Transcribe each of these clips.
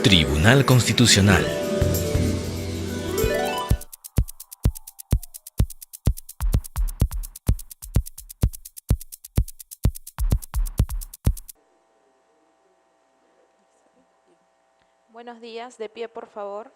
Tribunal Constitucional. Buenos días, de pie por favor.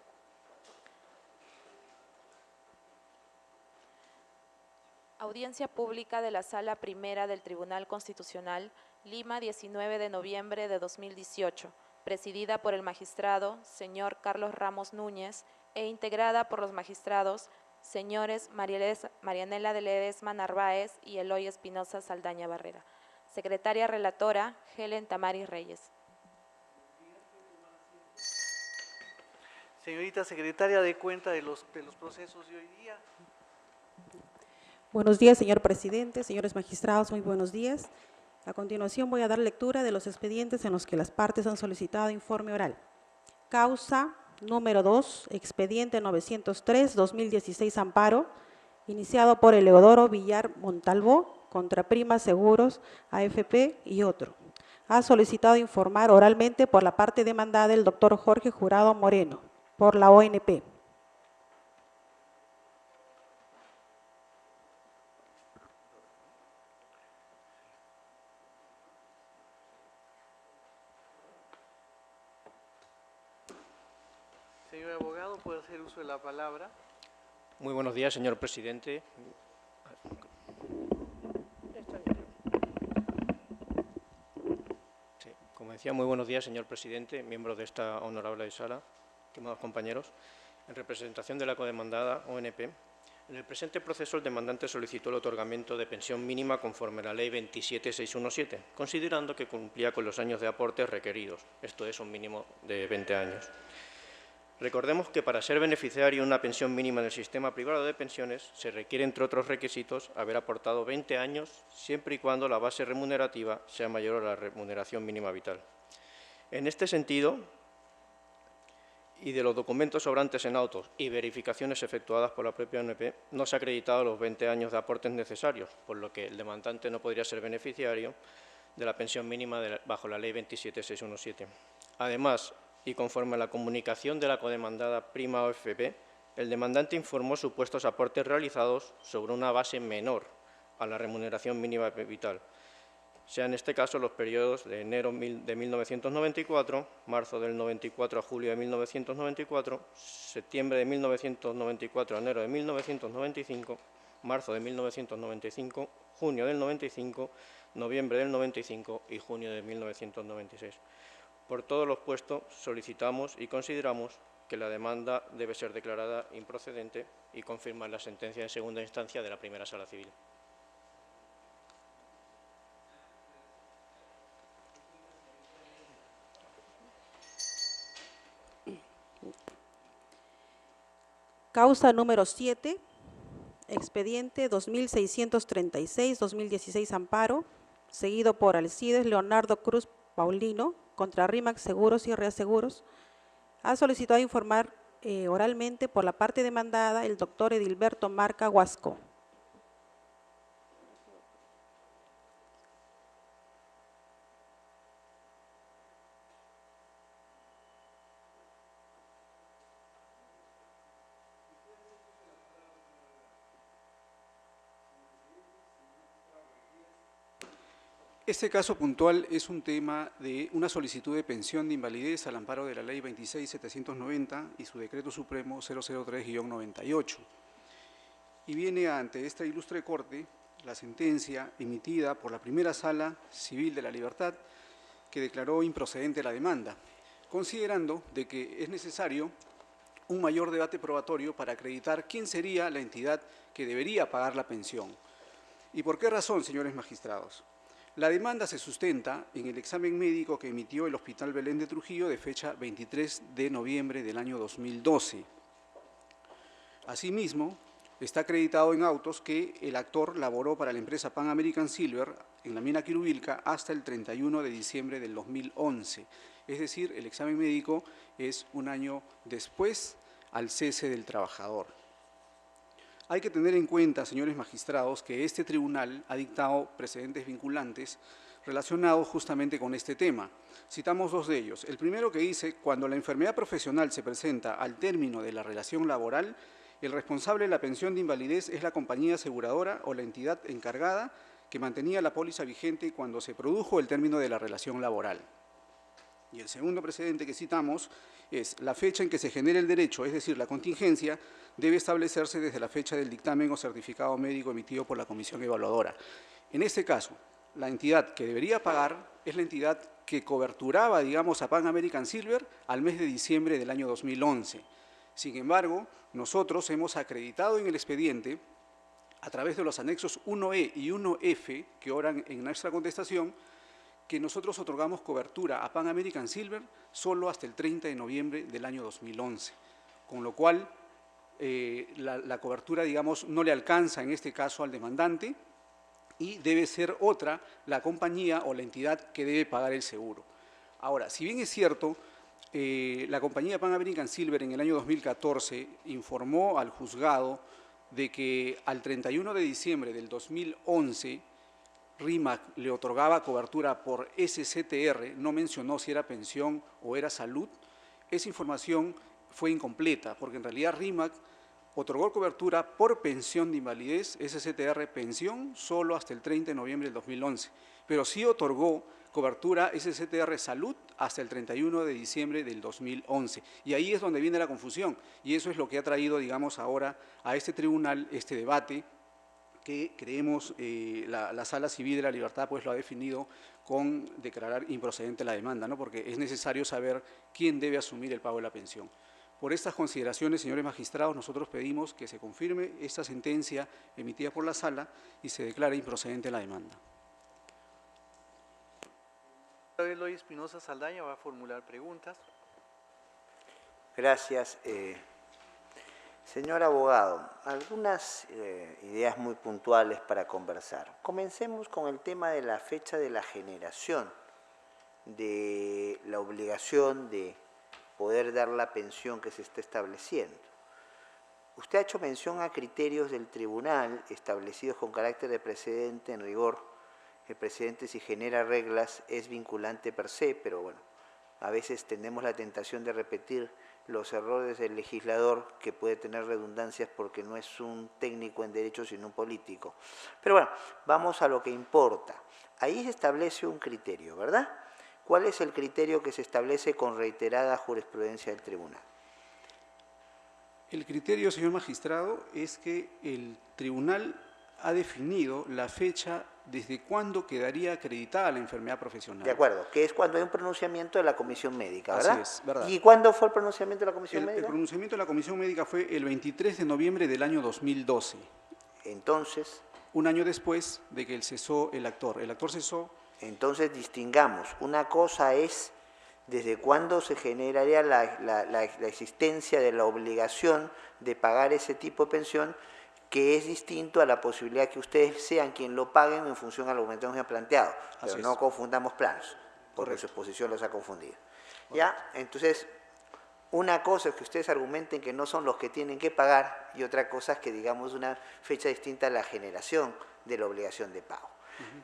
Audiencia pública de la Sala Primera del Tribunal Constitucional, Lima, 19 de noviembre de 2018, presidida por el magistrado señor Carlos Ramos Núñez e integrada por los magistrados señores Marianela de Ledesma Narváez y Eloy Espinosa Saldaña Barrera. Secretaria relatora, Helen Tamaris Reyes. Señorita secretaria, dé cuenta de los procesos de hoy día. Buenos días, señor presidente, señores magistrados, muy buenos días. A continuación voy a dar lectura de los expedientes en los que las partes han solicitado informe oral. Causa número 2, expediente 903-2016 amparo, iniciado por Eleodoro Villar Montalvo contra Prima Seguros, AFP y otro. Ha solicitado informar oralmente por la parte demandada el doctor Jorge Jurado Moreno, por la ONP. Señor abogado, puede hacer uso de la palabra. Muy buenos días, señor presidente. Sí, como decía, muy buenos días, señor presidente, miembros de esta honorable sala, estimados compañeros. En representación de la codemandada ONP, en el presente proceso el demandante solicitó el otorgamiento de pensión mínima conforme a la Ley 27617, considerando que cumplía con los años de aportes requeridos, esto es un mínimo de 20 años. Recordemos que para ser beneficiario de una pensión mínima en el sistema privado de pensiones se requiere, entre otros requisitos, haber aportado 20 años siempre y cuando la base remunerativa sea mayor a la remuneración mínima vital. En este sentido, y de los documentos sobrantes en autos y verificaciones efectuadas por la propia ONP, no se ha acreditado los 20 años de aportes necesarios, por lo que el demandante no podría ser beneficiario de la pensión mínima bajo la Ley 27617. Además, y conforme a la comunicación de la codemandada Prima OFP, el demandante informó supuestos aportes realizados sobre una base menor a la remuneración mínima vital, sea en este caso los periodos de enero de 1994, marzo del 94 a julio de 1994, septiembre de 1994 a enero de 1995, marzo de 1995, junio del 95, noviembre del 95 y junio de 1996. Por todo lo expuesto, solicitamos y consideramos que la demanda debe ser declarada improcedente y confirmar la sentencia de segunda instancia de la primera sala civil. Causa número 7, expediente 2636-2016 amparo, seguido por Alcides Leonardo Cruz Paulino, contra RIMAX Seguros y Reaseguros. Ha solicitado informar oralmente por la parte demandada el doctor Edilberto Marca Huasco. Este caso puntual es un tema de una solicitud de pensión de invalidez al amparo de la Ley 26790 y su Decreto Supremo 003-98. Y viene ante esta ilustre Corte la sentencia emitida por la Primera Sala Civil de la Libertad que declaró improcedente la demanda, considerando de que es necesario un mayor debate probatorio para acreditar quién sería la entidad que debería pagar la pensión. ¿Y por qué razón, señores magistrados? La demanda se sustenta en el examen médico que emitió el Hospital Belén de Trujillo de fecha 23 de noviembre del año 2012. Asimismo, está acreditado en autos que el actor laboró para la empresa Pan American Silver en la mina Quirubilca hasta el 31 de diciembre del 2011. Es decir, el examen médico es un año después al cese del trabajador. Hay que tener en cuenta, señores magistrados, que este tribunal ha dictado precedentes vinculantes relacionados justamente con este tema. Citamos dos de ellos. El primero que dice, cuando la enfermedad profesional se presenta al término de la relación laboral, el responsable de la pensión de invalidez es la compañía aseguradora o la entidad encargada que mantenía la póliza vigente cuando se produjo el término de la relación laboral. Y el segundo precedente que citamos es la fecha en que se genera el derecho, es decir, la contingencia, debe establecerse desde la fecha del dictamen o certificado médico emitido por la comisión evaluadora. En este caso, la entidad que debería pagar es la entidad que coberturaba, digamos, a Pan American Silver al mes de diciembre del año 2011. Sin embargo, nosotros hemos acreditado en el expediente, a través de los anexos 1E y 1F, que oran en nuestra contestación, que nosotros otorgamos cobertura a Pan American Silver solo hasta el 30 de noviembre del año 2011, con lo cual la cobertura, digamos, no le alcanza en este caso al demandante y debe ser otra, la compañía o la entidad que debe pagar el seguro. Ahora, si bien es cierto, la compañía Pan American Silver en el año 2014 informó al juzgado de que al 31 de diciembre del 2011 RIMAC le otorgaba cobertura por SCTR, no mencionó si era pensión o era salud, esa información fue incompleta, porque en realidad RIMAC otorgó cobertura por pensión de invalidez, SCTR pensión, solo hasta el 30 de noviembre del 2011, pero sí otorgó cobertura SCTR salud hasta el 31 de diciembre del 2011. Y ahí es donde viene la confusión, y eso es lo que ha traído, digamos, ahora a este tribunal, este debate, que creemos la Sala Civil de la Libertad pues lo ha definido con declarar improcedente la demanda, ¿no? Porque es necesario saber quién debe asumir el pago de la pensión. Por estas consideraciones, señores magistrados, nosotros pedimos que se confirme esta sentencia emitida por la Sala y se declare improcedente la demanda. Eloy Espinosa Saldaña va a formular preguntas. Gracias. Señor abogado, algunas ideas muy puntuales para conversar. Comencemos con el tema de la fecha de la generación, de la obligación de poder dar la pensión que se está estableciendo. Usted ha hecho mención a criterios del tribunal establecidos con carácter de precedente. En rigor, el precedente, si genera reglas, es vinculante per se, pero bueno, a veces tenemos la tentación de repetir los errores del legislador, que puede tener redundancias porque no es un técnico en derecho sino un político. Pero bueno, vamos a lo que importa. Ahí se establece un criterio, ¿verdad? ¿Cuál es el criterio que se establece con reiterada jurisprudencia del tribunal? El criterio, señor magistrado, es que el tribunal ha definido la fecha desde cuándo quedaría acreditada la enfermedad profesional. De acuerdo, que es cuando hay un pronunciamiento de la comisión médica, ¿verdad? Así es, ¿verdad? ¿Y cuándo fue el pronunciamiento de la comisión médica? El pronunciamiento de la comisión médica fue el 23 de noviembre del año 2012. Entonces, un año después de que cesó el actor. El actor cesó. Entonces distingamos, una cosa es desde cuándo se generaría la existencia de la obligación de pagar ese tipo de pensión, que es distinto a la posibilidad que ustedes sean quien lo paguen en función a lo que hemos planteado. Pero no confundamos planos, porque su exposición los ha confundido. ¿Ya? Entonces, una cosa es que ustedes argumenten que no son los que tienen que pagar, y otra cosa es que digamos una fecha distinta a la generación de la obligación de pago.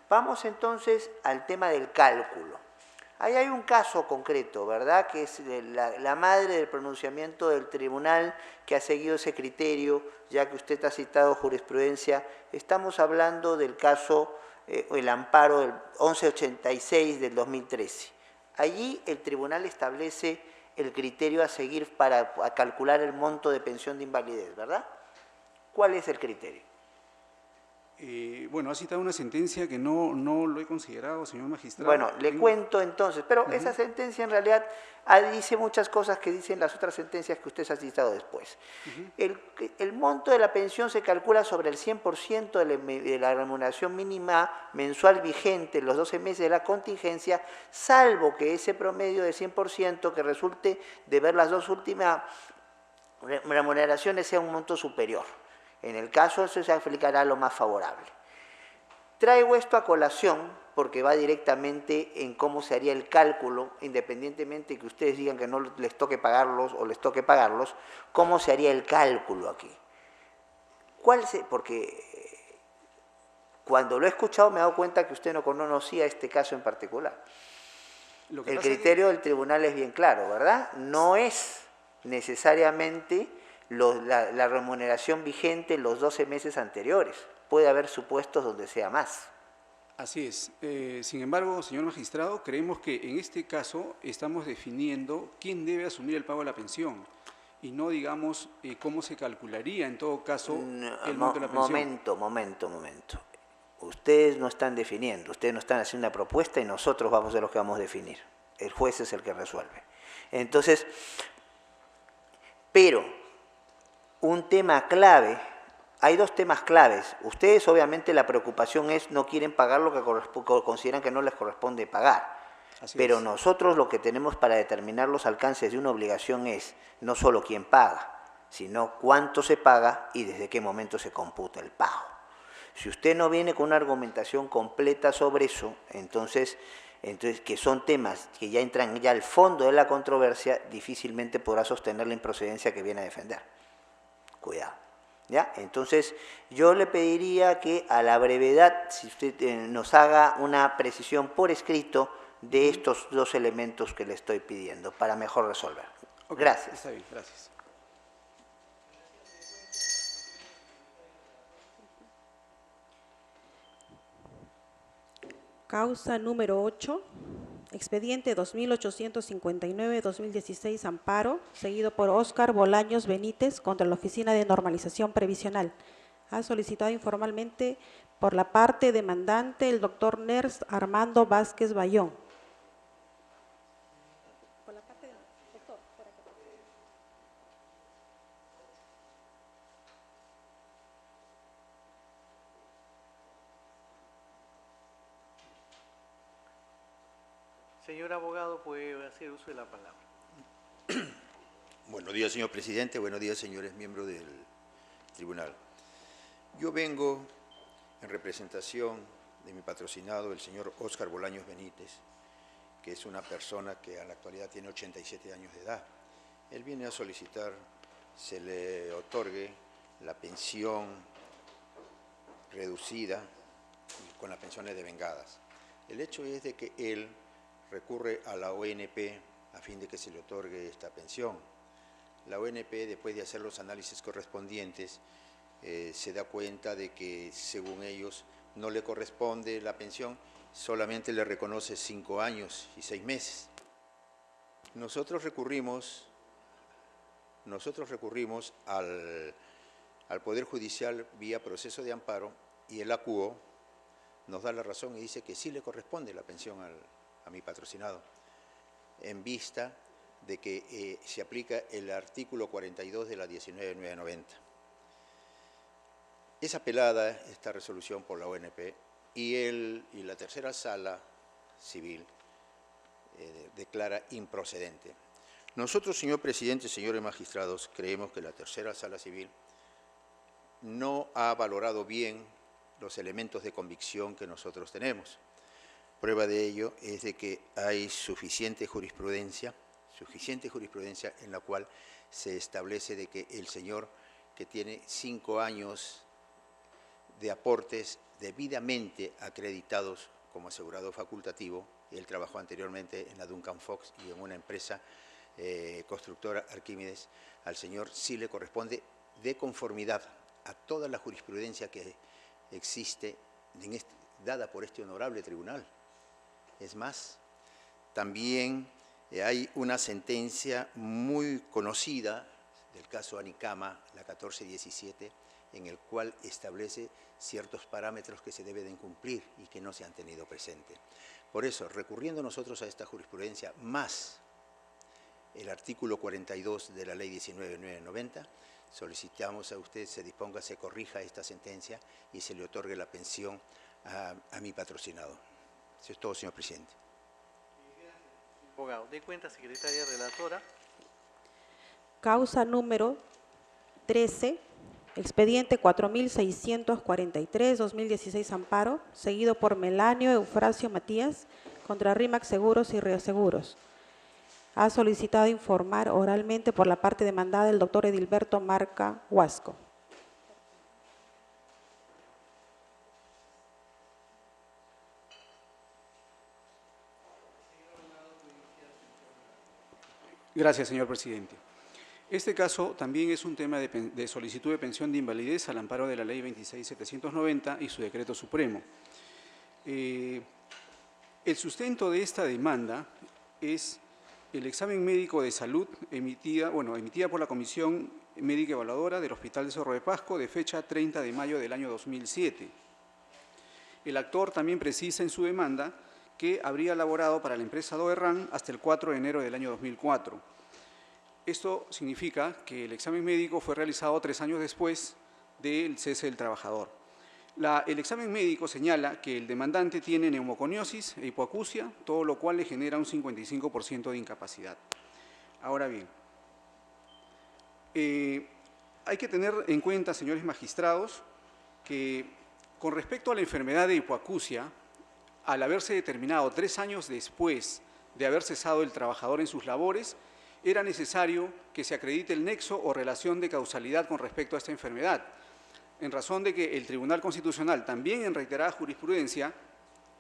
Vamos entonces al tema del cálculo. Ahí hay un caso concreto, ¿verdad?, que es la madre del pronunciamiento del tribunal que ha seguido ese criterio, ya que usted ha citado jurisprudencia. Estamos hablando del caso, el amparo del 1186 del 2013. Allí el tribunal establece el criterio a seguir para calcular el monto de pensión de invalidez, ¿verdad? ¿Cuál es el criterio? Bueno, ha citado una sentencia que no lo he considerado, señor magistrado. Bueno, le cuento entonces, pero esa sentencia en realidad dice muchas cosas que dicen las otras sentencias que usted ha citado después. El monto de la pensión se calcula sobre el 100% de la remuneración mínima mensual vigente en los 12 meses de la contingencia, salvo que ese promedio de 100% que resulte de ver las dos últimas remuneraciones sea un monto superior. En el caso, eso se aplicará lo más favorable. Traigo esto a colación porque va directamente en cómo se haría el cálculo, independientemente de que ustedes digan que no les toque pagarlos o les toque pagarlos, cómo se haría el cálculo aquí. ¿Cuál cuando lo he escuchado me he dado cuenta que usted no conocía este caso en particular. Lo que El pasa es que- criterio del tribunal es bien claro, ¿verdad? No es necesariamente la remuneración vigente en los 12 meses anteriores. Puede haber supuestos donde sea más. Así es. Sin embargo, señor magistrado, creemos que en este caso estamos definiendo quién debe asumir el pago de la pensión y no, digamos, cómo se calcularía en todo caso el monto de la pensión. Momento. Ustedes no están definiendo, ustedes no están haciendo una propuesta y nosotros vamos a ser los que vamos a definir. El juez es el que resuelve. Entonces, pero un tema clave, hay dos temas claves. Ustedes obviamente la preocupación es no quieren pagar lo que consideran que no les corresponde pagar. Así Pero es. nosotros lo que tenemos para determinar los alcances de una obligación es no solo quién paga, sino cuánto se paga y desde qué momento se computa el pago. Si usted no viene con una argumentación completa sobre eso, entonces que son temas que ya entran ya al fondo de la controversia, difícilmente podrá sostener la improcedencia que viene a defender. Cuidado. ¿Ya? Entonces, yo le pediría que a la brevedad, si usted nos haga una precisión por escrito de estos dos elementos que le estoy pidiendo, para mejor resolver. Ok, Gracias. Está bien, gracias. Causa número 8, expediente 2859-2016, amparo, seguido por Óscar Bolaños Benítez contra la Oficina de Normalización Previsional. Ha solicitado informalmente por la parte demandante el doctor Ners Armando Vázquez Bayón. Señor abogado, puede hacer uso de la palabra. Buenos días, señor presidente. Buenos días, señores miembros del tribunal. Yo vengo en representación de mi patrocinado, el señor Óscar Bolaños Benítez, que es una persona que a la actualidad tiene 87 años de edad. Él viene a solicitar se le otorgue la pensión reducida con las pensiones devengadas. El hecho es de que él recurre a la ONP a fin de que se le otorgue esta pensión. La ONP, después de hacer los análisis correspondientes, se da cuenta de que, según ellos, no le corresponde la pensión, solamente le reconoce 5 años y 6 meses. Nosotros recurrimos al Poder Judicial vía proceso de amparo y el ACUO nos da la razón y dice que sí le corresponde la pensión a mi patrocinado, en vista de que se aplica el artículo 42 de la 19.990. Es apelada esta resolución por la ONP y la tercera sala civil declara improcedente. Nosotros, señor presidente, señores magistrados, creemos que la tercera sala civil no ha valorado bien los elementos de convicción que nosotros tenemos. Prueba de ello es de que hay suficiente jurisprudencia en la cual se establece de que el señor que tiene 5 años de aportes debidamente acreditados como asegurado facultativo, él trabajó anteriormente en la Duncan Fox y en una empresa constructora Arquímedes, al señor sí le corresponde de conformidad a toda la jurisprudencia que existe dada por este honorable tribunal. Es más, también hay una sentencia muy conocida del caso Anicama, la 1417, en el cual establece ciertos parámetros que se deben cumplir y que no se han tenido presente. Por eso, recurriendo nosotros a esta jurisprudencia, más el artículo 42 de la ley 19.990, solicitamos a usted se disponga, se corrija esta sentencia y se le otorgue la pensión a mi patrocinado. Eso es todo, señor presidente. Abogado, de cuenta, secretaria relatora. Causa número 13, expediente 4643-2016 amparo, seguido por Melanio Eufrasio Matías contra RIMAX Seguros y Reaseguros. Ha solicitado informar oralmente por la parte demandada el doctor Edilberto Marca Huasco. Gracias, señor presidente. Este caso también es un tema de solicitud de pensión de invalidez al amparo de la Ley 26.790 y su decreto supremo. El sustento de esta demanda es el examen médico de salud emitida por la Comisión Médica Evaluadora del Hospital de Cerro de Pasco de fecha 30 de mayo del año 2007. El actor también precisa en su demanda que habría laborado para la empresa Doerran hasta el 4 de enero del año 2004. Esto significa que el examen médico fue realizado 3 años después del cese del trabajador. El examen médico señala que el demandante tiene neumoconiosis e hipoacusia, todo lo cual le genera un 55% de incapacidad. Ahora bien, hay que tener en cuenta, señores magistrados, que con respecto a la enfermedad de hipoacusia, al haberse determinado 3 años después de haber cesado el trabajador en sus labores, era necesario que se acredite el nexo o relación de causalidad con respecto a esta enfermedad, en razón de que el Tribunal Constitucional, también en reiterada jurisprudencia,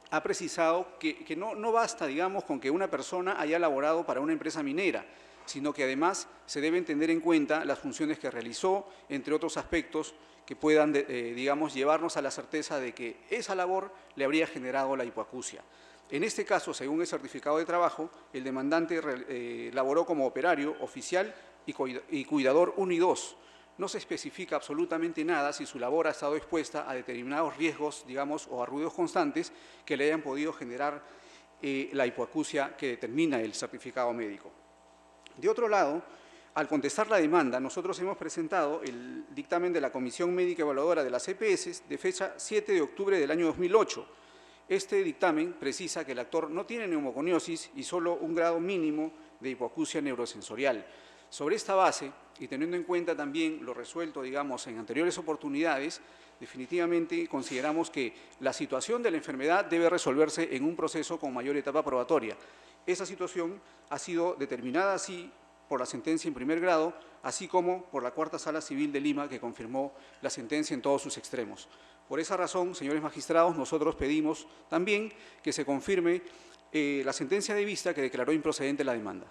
ha precisado que no basta, digamos, con que una persona haya laborado para una empresa minera, sino que además se deben tener en cuenta las funciones que realizó, entre otros aspectos que puedan, digamos, llevarnos a la certeza de que esa labor le habría generado la hipoacusia. En este caso, según el certificado de trabajo, el demandante laboró como operario, oficial y cuidador 1 y 2. No se especifica absolutamente nada si su labor ha estado expuesta a determinados riesgos, digamos, o a ruidos constantes que le hayan podido generar la hipoacusia que determina el certificado médico. De otro lado, al contestar la demanda, nosotros hemos presentado el dictamen de la Comisión Médica Evaluadora de las EPS de fecha 7 de octubre del año 2008. Este dictamen precisa que el actor no tiene neumoconiosis y solo un grado mínimo de hipoacusia neurosensorial. Sobre esta base, y teniendo en cuenta también lo resuelto, digamos, en anteriores oportunidades, definitivamente consideramos que la situación de la enfermedad debe resolverse en un proceso con mayor etapa probatoria. Esa situación ha sido determinada así por la sentencia en primer grado, así como por la Cuarta Sala Civil de Lima, que confirmó la sentencia en todos sus extremos. Por esa razón, señores magistrados, nosotros pedimos también que se confirme la sentencia de vista que declaró improcedente la demanda.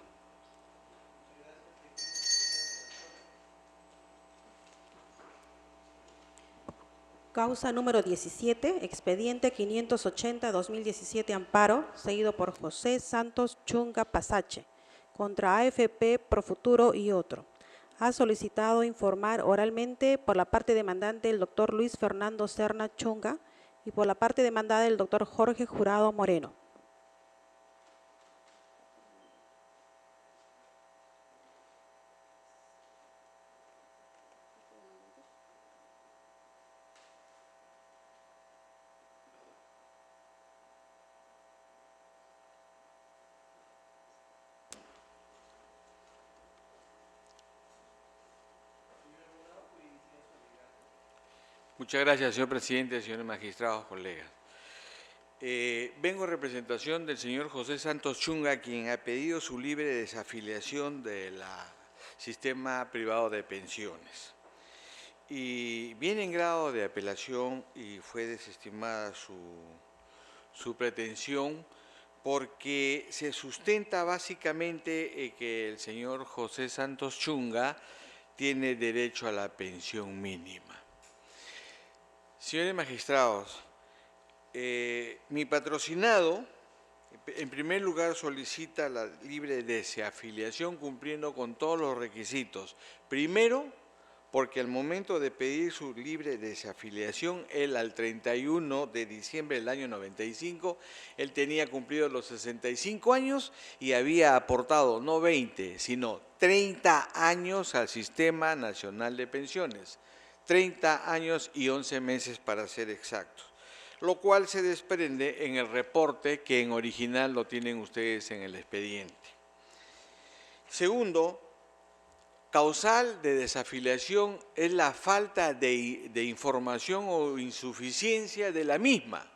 Causa número 17, expediente 580-2017 amparo, seguido por José Santos Chunga Pasache, contra AFP Profuturo y otro. Ha solicitado informar oralmente por la parte demandante el doctor Luis Fernando Serna Chunga y por la parte demandada el doctor Jorge Jurado Moreno. Muchas gracias, señor presidente, señores magistrados, colegas. Vengo en representación del señor José Santos Chunga, quien ha pedido su libre desafiliación del sistema privado de pensiones. Y viene en grado de apelación y fue desestimada su pretensión porque se sustenta básicamente que el señor José Santos Chunga tiene derecho a la pensión mínima. Señores magistrados, mi patrocinado, en primer lugar, solicita la libre desafiliación cumpliendo con todos los requisitos. Primero, porque al momento de pedir su libre desafiliación, él al 31 de diciembre del año 95, él tenía cumplido los 65 años y había aportado no 20, sino 30 años al Sistema Nacional de Pensiones. 30 años y 11 meses para ser exactos, lo cual se desprende en el reporte que en original lo tienen ustedes en el expediente. Segundo, causal de desafiliación es la falta de información o insuficiencia de la misma.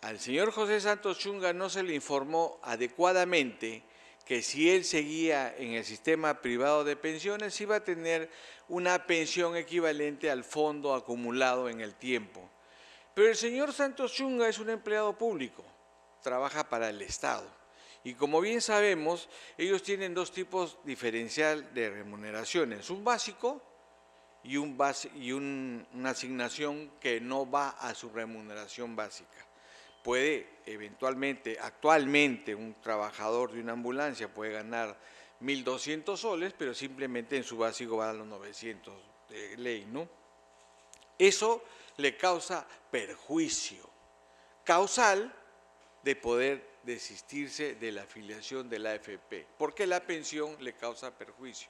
Al señor José Santos Chunga no se le informó adecuadamente que si él seguía en el sistema privado de pensiones iba a tener una pensión equivalente al fondo acumulado en el tiempo. Pero el señor Santos Chunga es un empleado público, trabaja para el Estado Y como bien sabemos, ellos tienen dos tipos diferencial de remuneraciones, un básico y una asignación que no va a su remuneración básica. Puede eventualmente, actualmente, un trabajador de una ambulancia puede ganar 1.200 soles, pero simplemente en su básico va a los 900 de ley, ¿no? Eso le causa perjuicio causal de poder desistirse de la afiliación de la AFP, porque la pensión le causa perjuicio.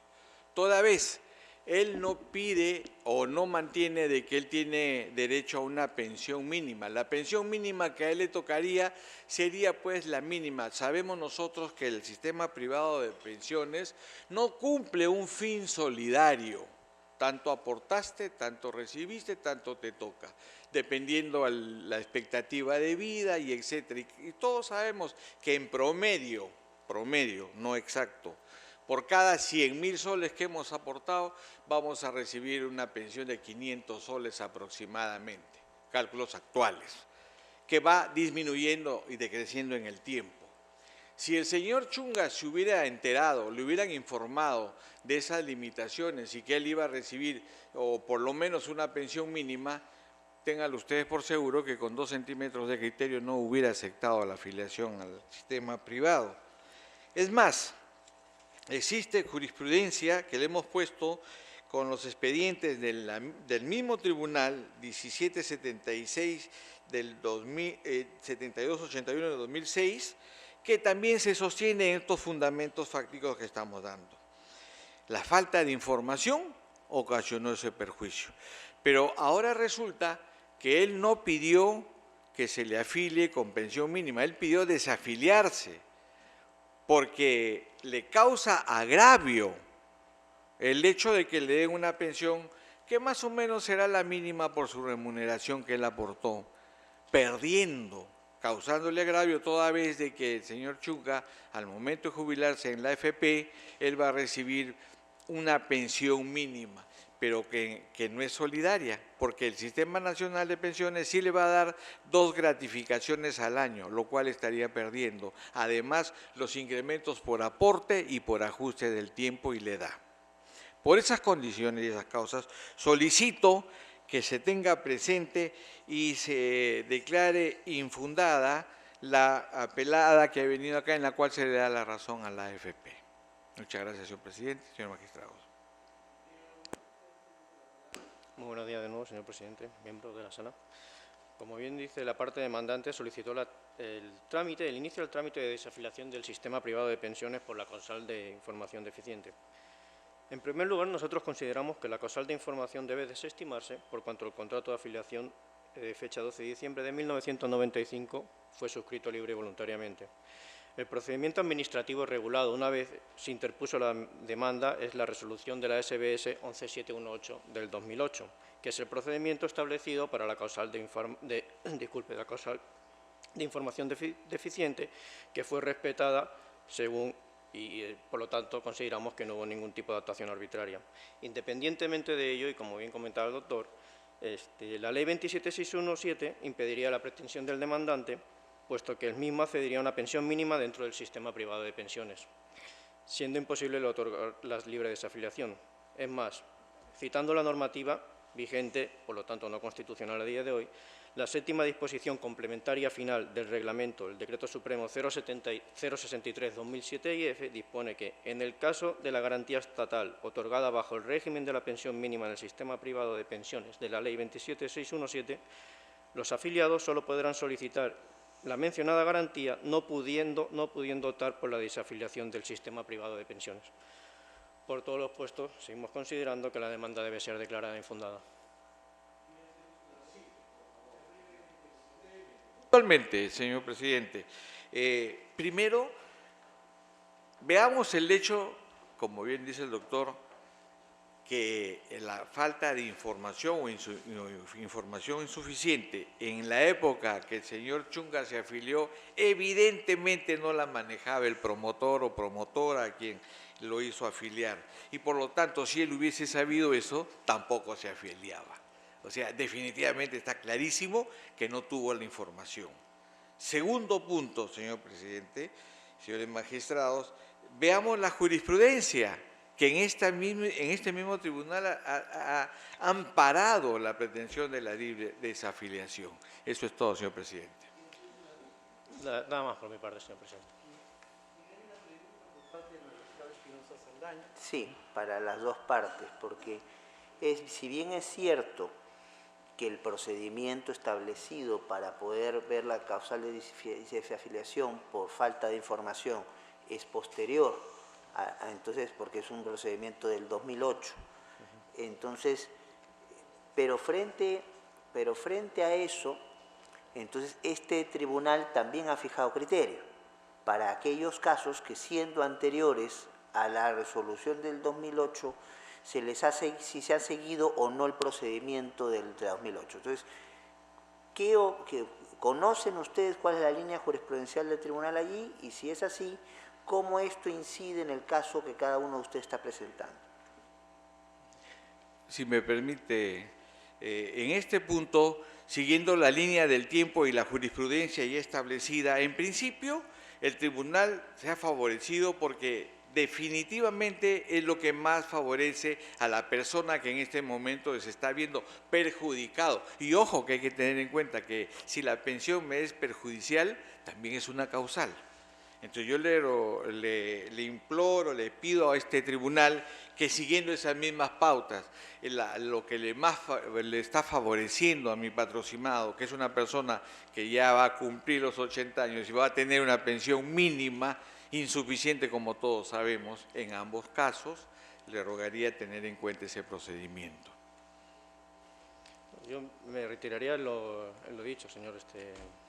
Toda vez él no pide o no mantiene de que él tiene derecho a una pensión mínima. La pensión mínima que a él le tocaría sería pues la mínima. Sabemos nosotros que el sistema privado de pensiones no cumple un fin solidario. Tanto aportaste, tanto recibiste, tanto te toca, dependiendo la expectativa de vida y etcétera. Y todos sabemos que en promedio, no exacto, por cada 100.000 soles que hemos aportado, vamos a recibir una pensión de 500 soles aproximadamente, cálculos actuales, que va disminuyendo y decreciendo en el tiempo. Si el señor Chunga se hubiera enterado, le hubieran informado de esas limitaciones y que él iba a recibir o por lo menos una pensión mínima, ténganlo ustedes por seguro que con 2 centímetros de criterio no hubiera aceptado la afiliación al sistema privado. Es más, existe jurisprudencia que le hemos puesto con los expedientes del mismo tribunal 1776 del 7281 de 2006, que también se sostiene en estos fundamentos fácticos que estamos dando. La falta de información ocasionó ese perjuicio, pero ahora resulta que él no pidió que se le afilie con pensión mínima, él pidió desafiliarse, porque le causa agravio el hecho de que le den una pensión que más o menos será la mínima por su remuneración que él aportó, perdiendo, causándole agravio toda vez de que el señor Chunga, al momento de jubilarse en la AFP, él va a recibir una pensión mínima, pero que no es solidaria, porque el Sistema Nacional de Pensiones sí le va a dar 2 gratificaciones al año, lo cual estaría perdiendo. Además, los incrementos por aporte y por ajuste del tiempo y la edad. Por esas condiciones y esas causas, solicito que se tenga presente y se declare infundada la apelada que ha venido acá, en la cual se le da la razón a la AFP. Muchas gracias, señor presidente, señor magistrado. Muy buenos días de nuevo, señor presidente, miembros de la sala. Como bien dice, la parte demandante solicitó el inicio del trámite de desafiliación del sistema privado de pensiones por la causal de información deficiente. En primer lugar, nosotros consideramos que la causal de información debe desestimarse por cuanto el contrato de afiliación de fecha 12 de diciembre de 1995 fue suscrito libre y voluntariamente. El procedimiento administrativo regulado, una vez se interpuso la demanda, es la resolución de la SBS 11718 del 2008, que es el procedimiento establecido para la causal de información deficiente, que fue respetada según y por lo tanto consideramos que no hubo ningún tipo de actuación arbitraria. Independientemente de ello, y como bien comentaba el doctor, la Ley 27617 impediría la pretensión del demandante, puesto que el mismo accedería a una pensión mínima dentro del sistema privado de pensiones, siendo imposible el otorgar la libre desafiliación. Es más, citando la normativa vigente, por lo tanto no constitucional a día de hoy, la séptima disposición complementaria final del reglamento, el Decreto Supremo 063-2007-IF, dispone que, en el caso de la garantía estatal otorgada bajo el régimen de la pensión mínima en el sistema privado de pensiones de la Ley 27617, los afiliados solo podrán solicitar la mencionada garantía, no pudiendo optar por la desafiliación del sistema privado de pensiones. Por todos los puestos, seguimos considerando que la demanda debe ser declarada infundada. Actualmente, señor presidente, primero, veamos el hecho, como bien dice el doctor, que la falta de información o información insuficiente en la época que el señor Chunga se afilió, evidentemente no la manejaba el promotor o promotora a quien lo hizo afiliar. Y por lo tanto, si él hubiese sabido eso, tampoco se afiliaba. O sea, definitivamente está clarísimo que no tuvo la información. Segundo punto, señor presidente, señores magistrados, veamos la jurisprudencia que en este mismo tribunal ha amparado la pretensión de la libre desafiliación. Eso es todo, señor presidente. Nada más por mi parte, señor presidente. Sí, para las dos partes, porque si bien es cierto que el procedimiento establecido para poder ver la causal de desafiliación por falta de información es posterior, entonces, porque es un procedimiento del 2008. Entonces, pero frente a eso, entonces este tribunal también ha fijado criterio para aquellos casos que, siendo anteriores a la resolución del 2008, si se ha seguido o no el procedimiento del 2008. Entonces, ¿conocen ustedes cuál es la línea jurisprudencial del tribunal allí? Y si es así, ¿cómo esto incide en el caso que cada uno de ustedes está presentando? Si me permite, en este punto, siguiendo la línea del tiempo y la jurisprudencia ya establecida, en principio el tribunal se ha favorecido porque definitivamente es lo que más favorece a la persona que en este momento se está viendo perjudicado. Y ojo, que hay que tener en cuenta que si la pensión me es perjudicial, también es una causal. Entonces yo le imploro, le pido a este tribunal que, siguiendo esas mismas pautas, lo que le está favoreciendo a mi patrocinado, que es una persona que ya va a cumplir los 80 años y va a tener una pensión mínima, insuficiente como todos sabemos, en ambos casos, le rogaría tener en cuenta ese procedimiento. Yo me retiraría en lo dicho, señor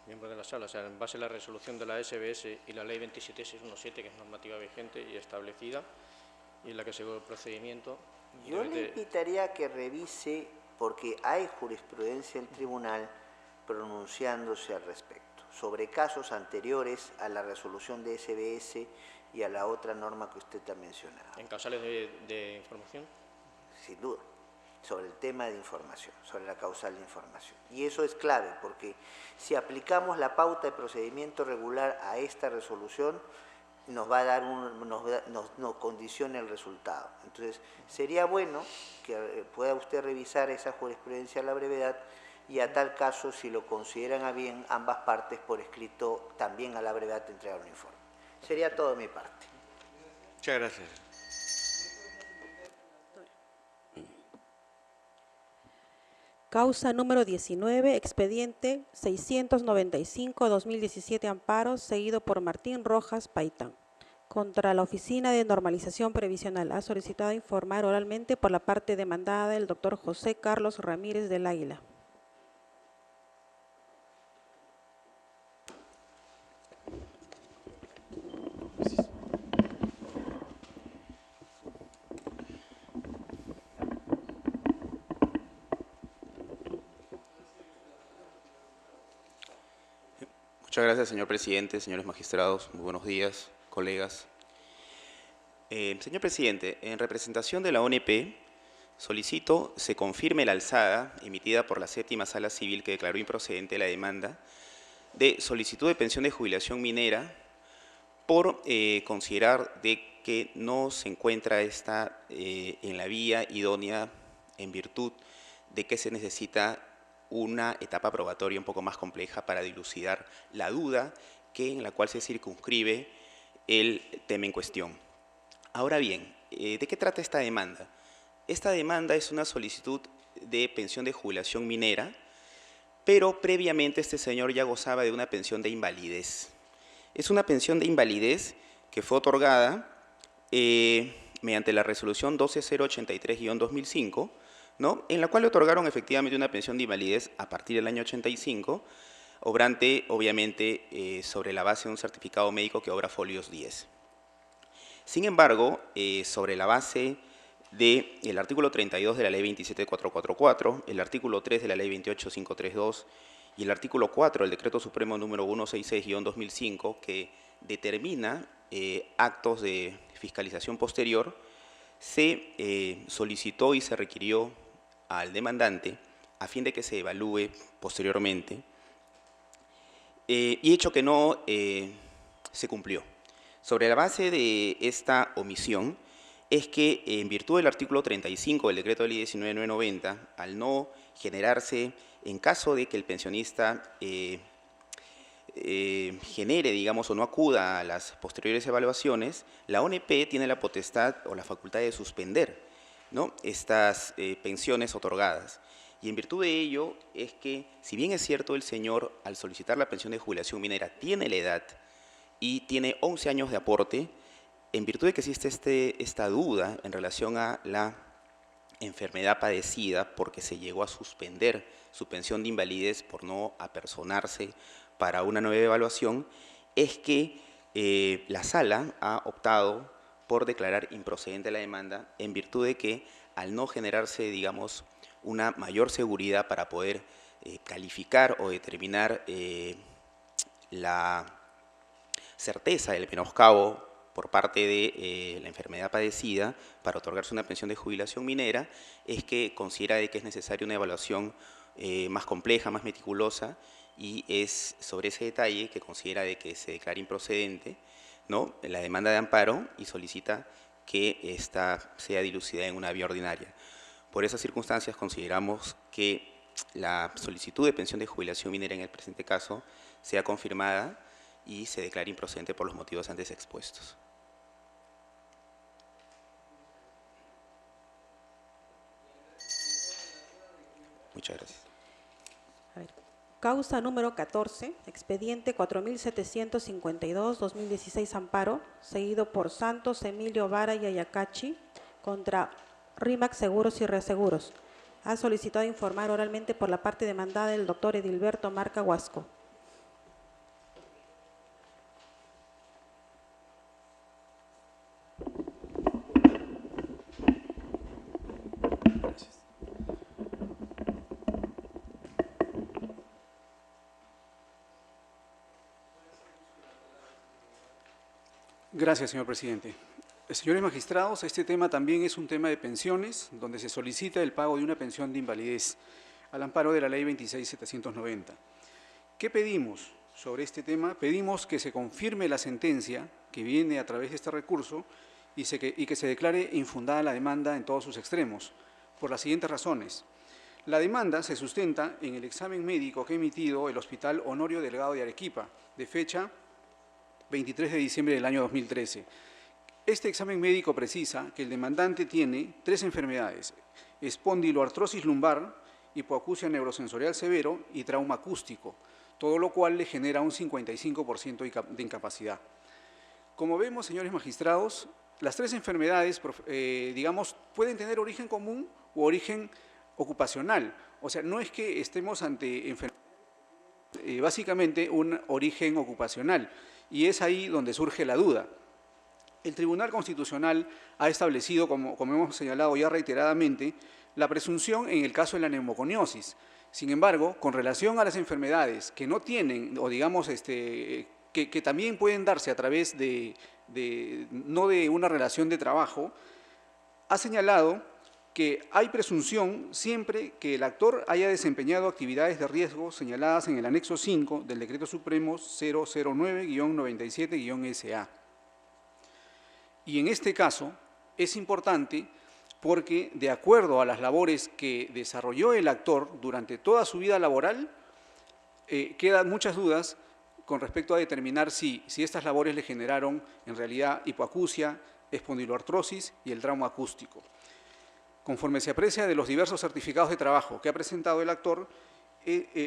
miembro de la sala. O sea, en base a la resolución de la SBS y la ley 27617, que es normativa vigente y establecida, y en la que se ve el procedimiento. Yo le invitaría a que revise, porque hay jurisprudencia del tribunal pronunciándose al respecto, sobre casos anteriores a la resolución de SBS y a la otra norma que usted ha mencionado. ¿En causales de información? Sin duda, sobre el tema de información, sobre la causal de información. Y eso es clave, porque si aplicamos la pauta de procedimiento regular a esta resolución, nos va a dar nos condiciona el resultado. Entonces, sería bueno que pueda usted revisar esa jurisprudencia a la brevedad y, a tal caso, si lo consideran a bien, ambas partes por escrito también a la brevedad entregar un informe. Sería todo de mi parte. Muchas gracias. Causa número 19, expediente 695-2017 Amparo, seguido por Martín Rojas Paitán. Contra la Oficina de Normalización Previsional, ha solicitado informar oralmente por la parte demandada el doctor José Carlos Ramírez del Águila. Muchas gracias, señor presidente, señores magistrados. Muy buenos días, colegas. Señor presidente, en representación de la ONP, solicito se confirme la alzada emitida por la séptima sala civil que declaró improcedente la demanda de solicitud de pensión de jubilación minera por considerar de que no se encuentra esta en la vía idónea en virtud de que se necesita una etapa probatoria un poco más compleja para dilucidar la duda en la cual se circunscribe el tema en cuestión. Ahora bien, ¿de qué trata esta demanda? Esta demanda es una solicitud de pensión de jubilación minera, pero previamente este señor ya gozaba de una pensión de invalidez. Es una pensión de invalidez que fue otorgada mediante la resolución 12083-2005, ¿no? En la cual le otorgaron efectivamente una pensión de invalidez a partir del año 85, obrante obviamente sobre la base de un certificado médico que obra folios 10. Sin embargo, sobre la base del artículo 32 de la ley 27444, el artículo 3 de la ley 28532 y el artículo 4 del decreto supremo número 166-2005, que determina actos de fiscalización posterior, se solicitó y se requirió al demandante a fin de que se evalúe posteriormente, y hecho que no se cumplió. Sobre la base de esta omisión, es que en virtud del artículo 35 del decreto de ley 19.990, al no generarse, en caso de que el pensionista genere, digamos, o no acuda a las posteriores evaluaciones, la ONP tiene la potestad o la facultad de suspender, ¿no?, estas pensiones otorgadas. Y en virtud de ello es que, si bien es cierto, el señor, al solicitar la pensión de jubilación minera, tiene la edad y tiene 11 años de aporte, en virtud de que existe esta duda en relación a la enfermedad padecida, porque se llegó a suspender su pensión de invalidez por no apersonarse para una nueva evaluación, es que la Sala ha optado por declarar improcedente la demanda en virtud de que, al no generarse, digamos, una mayor seguridad para poder calificar o determinar la certeza del menoscabo por parte de la enfermedad padecida para otorgarse una pensión de jubilación minera, es que considera de que es necesaria una evaluación más compleja, más meticulosa, y es sobre ese detalle que considera de que se declara improcedente, ¿no?, la demanda de amparo y solicita que ésta sea dilucidada en una vía ordinaria. Por esas circunstancias consideramos que la solicitud de pensión de jubilación minera en el presente caso sea confirmada y se declare improcedente por los motivos antes expuestos. Muchas gracias. Causa número 14, expediente 4752-2016 amparo, seguido por Santos, Emilio Vara y Ayacachi, contra RIMAX Seguros y Reaseguros. Ha solicitado informar oralmente por la parte demandada el doctor Edilberto Marca Huasco. Gracias, señor presidente. Señores magistrados, este tema también es un tema de pensiones, donde se solicita el pago de una pensión de invalidez al amparo de la ley 26.790. ¿Qué pedimos sobre este tema? Pedimos que se confirme la sentencia que viene a través de este recurso y que se declare infundada la demanda en todos sus extremos, por las siguientes razones. La demanda se sustenta en el examen médico que ha emitido el Hospital Honorio Delgado de Arequipa, de fecha 23 de diciembre del año 2013. Este examen médico precisa que el demandante tiene 3 enfermedades: espondiloartrosis lumbar, hipoacusia neurosensorial severo y trauma acústico, todo lo cual le genera un 55% de incapacidad. Como vemos, señores magistrados, las 3 enfermedades, digamos, pueden tener origen común u origen ocupacional. O sea, no es que estemos ante básicamente un origen ocupacional, y es ahí donde surge la duda. El Tribunal Constitucional ha establecido, como hemos señalado ya reiteradamente, la presunción en el caso de la neumoconiosis. Sin embargo, con relación a las enfermedades que no tienen, o digamos, que también pueden darse a través no de una relación de trabajo, ha señalado que hay presunción siempre que el actor haya desempeñado actividades de riesgo señaladas en el anexo 5 del Decreto Supremo 009-97-SA. Y en este caso es importante porque, de acuerdo a las labores que desarrolló el actor durante toda su vida laboral, quedan muchas dudas con respecto a determinar si estas labores le generaron en realidad hipoacusia, espondiloartrosis y el trauma acústico. Conforme se aprecia de los diversos certificados de trabajo que ha presentado el actor,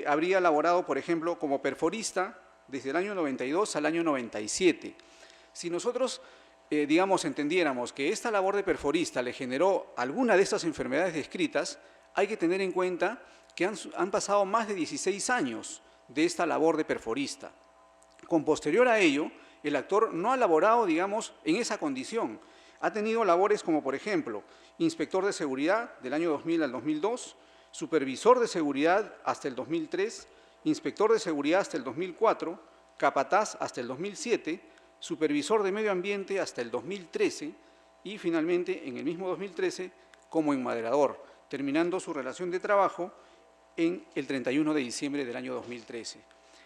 habría laborado, por ejemplo, como perforista desde el año 92 al año 97. Si nosotros, digamos, entendiéramos que esta labor de perforista le generó alguna de estas enfermedades descritas, hay que tener en cuenta que han pasado más de 16 años de esta labor de perforista. Con posterior a ello, el actor no ha laborado, digamos, en esa condición. Ha tenido labores como, por ejemplo, inspector de seguridad del año 2000 al 2002, supervisor de seguridad hasta el 2003, inspector de seguridad hasta el 2004, capataz hasta el 2007, supervisor de medio ambiente hasta el 2013 y finalmente en el mismo 2013 como enmaderador, terminando su relación de trabajo en el 31 de diciembre del año 2013.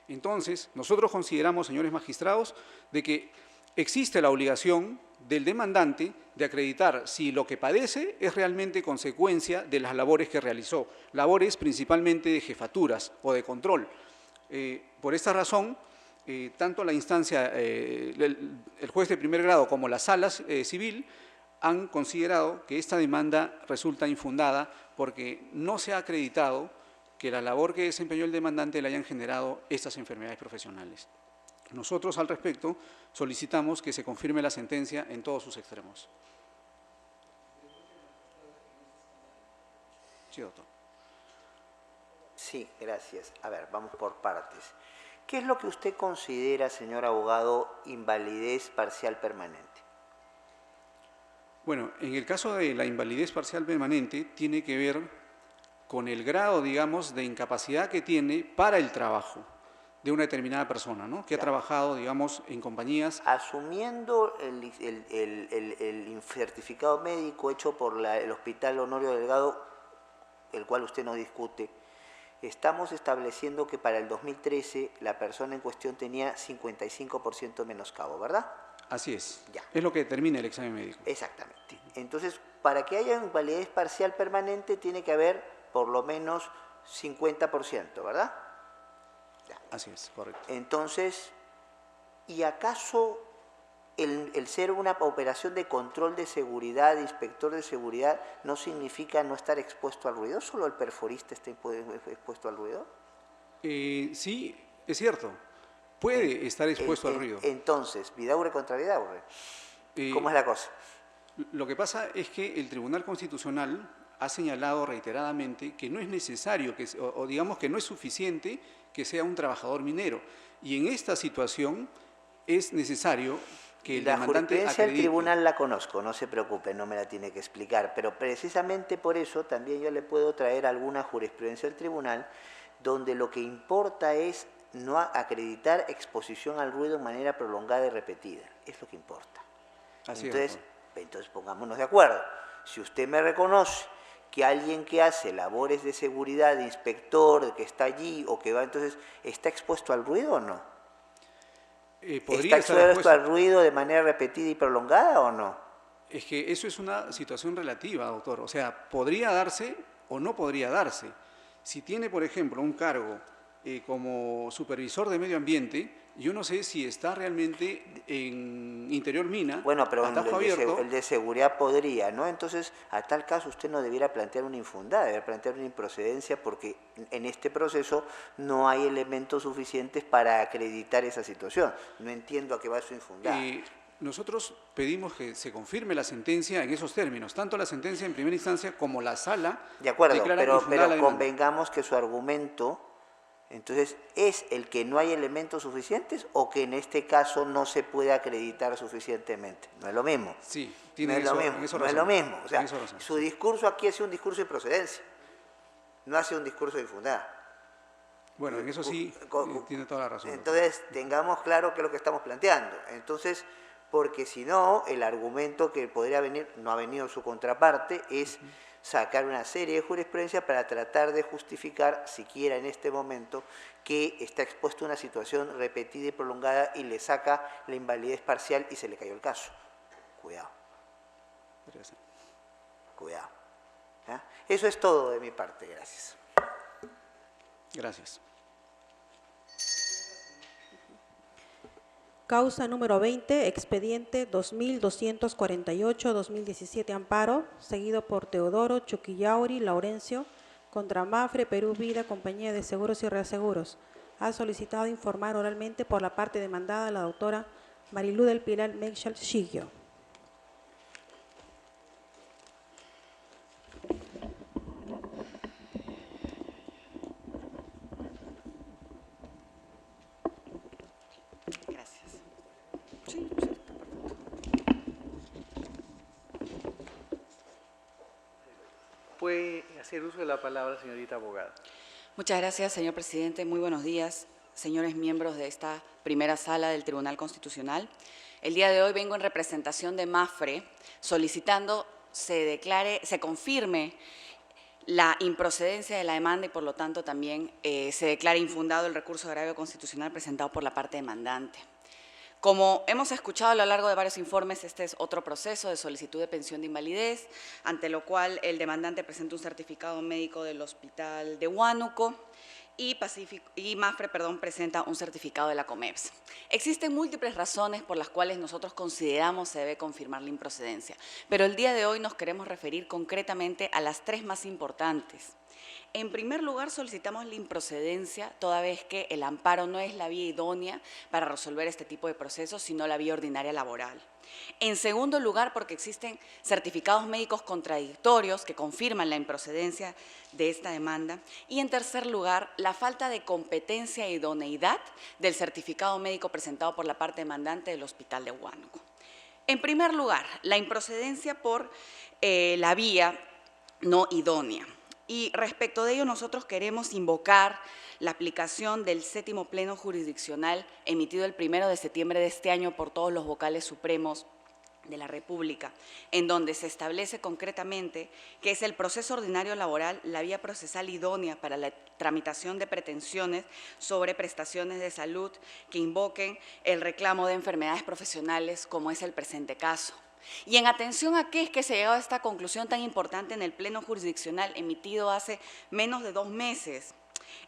Entonces, nosotros consideramos, señores magistrados, de que existe la obligación del demandante de acreditar si lo que padece es realmente consecuencia de las labores que realizó, labores principalmente de jefaturas o de control. Por esta razón, tanto la instancia, el juez de primer grado como la sala civil han considerado que esta demanda resulta infundada porque no se ha acreditado que la labor que desempeñó el demandante le hayan generado estas enfermedades profesionales. Nosotros, al respecto, solicitamos que se confirme la sentencia en todos sus extremos. Sí, doctor. Sí, gracias. A ver, vamos por partes. ¿Qué es lo que usted considera, señor abogado, invalidez parcial permanente? Bueno, en el caso de la invalidez parcial permanente, tiene que ver con el grado, digamos, de incapacidad que tiene para el trabajo de una determinada persona, ¿no? Que ha trabajado, digamos, en compañías. Asumiendo el certificado médico hecho por el Hospital Honorio Delgado, el cual usted no discute, estamos estableciendo que para el 2013 la persona en cuestión tenía 55% menoscabo, ¿verdad? Así es. Ya. Es lo que determina el examen médico. Exactamente. Entonces, para que haya invalidez parcial permanente tiene que haber por lo menos 50%, ¿verdad? Ya. Así es, correcto. Entonces, ¿y acaso el ser una operación de control de seguridad, de inspector de seguridad, no significa no estar expuesto al ruido? ¿Solo el perforista está expuesto al ruido? Sí, es cierto. Puede estar expuesto al ruido. Entonces, Vidaurre contra Vidaurre. ¿Cómo es la cosa? Lo que pasa es que el Tribunal Constitucional ha señalado reiteradamente que no es necesario, o digamos que no es suficiente que sea un trabajador minero. Y en esta situación es necesario que el demandante acredite. La jurisprudencia del tribunal la conozco, no se preocupe, no me la tiene que explicar, pero precisamente por eso también yo le puedo traer alguna jurisprudencia del tribunal donde lo que importa es no acreditar exposición al ruido de manera prolongada y repetida, es lo que importa. Así entonces, es, entonces pongámonos de acuerdo, si usted me reconoce que alguien que hace labores de seguridad, de inspector, que está allí o que va, entonces, ¿está expuesto al ruido o no? ¿Está expuesto al ruido de manera repetida y prolongada o no? Es que eso es una situación relativa, doctor. O sea, podría darse o no podría darse. Si tiene, por ejemplo, un cargo como supervisor de medio ambiente, yo no sé si está realmente en interior mina, bueno, pero abierto. El de seguridad podría, ¿no? Entonces, a tal caso usted no debiera plantear una infundada, debería plantear una improcedencia porque en este proceso no hay elementos suficientes para acreditar esa situación. No entiendo a qué va su infundada. Nosotros pedimos que se confirme la sentencia en esos términos, tanto la sentencia en primera instancia como la sala. De acuerdo, pero la convengamos que su argumento, entonces, ¿es el que no hay elementos suficientes o que en este caso no se puede acreditar suficientemente? No es lo mismo. Sí, tiene no es lo mismo. No es lo mismo. O sea, su discurso aquí ha sido un discurso de procedencia, no ha sido un discurso de infundada. Bueno, en eso sí tiene toda la razón. Entonces, tengamos claro qué es lo que estamos planteando. Entonces, porque si no, el argumento que podría venir, no ha venido su contraparte, es sacar una serie de jurisprudencia para tratar de justificar, siquiera en este momento, que está expuesto a una situación repetida y prolongada y le saca la invalidez parcial y se le cayó el caso. Cuidado. Cuidado. ¿Ya? Eso es todo de mi parte. Gracias. Gracias. Causa número 20, expediente 2248-2017 Amparo, seguido por Teodoro Chuquillauri Laurencio, contra Mafre Perú Vida, Compañía de Seguros y Reaseguros. Ha solicitado informar oralmente por la parte demandada la doctora Marilú del Pilar Meixal Shigio. Puede hacer uso de la palabra, señorita abogada. Muchas gracias, señor presidente. Muy buenos días, señores miembros de esta primera sala del Tribunal Constitucional. El día de hoy vengo en representación de Mafre, solicitando se confirme la improcedencia de la demanda y, por lo tanto, también se declare infundado el recurso de agravio constitucional presentado por la parte demandante. Como hemos escuchado a lo largo de varios informes, este es otro proceso de solicitud de pensión de invalidez, ante lo cual el demandante presenta un certificado médico del Hospital de Huánuco y MAFRE presenta un certificado de la COMEPS. Existen múltiples razones por las cuales nosotros consideramos se debe confirmar la improcedencia, pero el día de hoy nos queremos referir concretamente a las tres más importantes. En primer lugar, solicitamos la improcedencia, toda vez que el amparo no es la vía idónea para resolver este tipo de procesos, sino la vía ordinaria laboral. En segundo lugar, porque existen certificados médicos contradictorios que confirman la improcedencia de esta demanda. Y en tercer lugar, la falta de competencia e idoneidad del certificado médico presentado por la parte demandante del Hospital de Huánuco. En primer lugar, la improcedencia por la vía no idónea. Y respecto de ello, nosotros queremos invocar la aplicación del 7º Pleno Jurisdiccional emitido el 1 de septiembre de este año por todos los vocales supremos de la República, en donde se establece concretamente que es el proceso ordinario laboral la vía procesal idónea para la tramitación de pretensiones sobre prestaciones de salud que invoquen el reclamo de enfermedades profesionales, como es el presente caso. Y en atención a qué es que se ha llegado a esta conclusión tan importante en el Pleno Jurisdiccional emitido hace menos de 2 meses,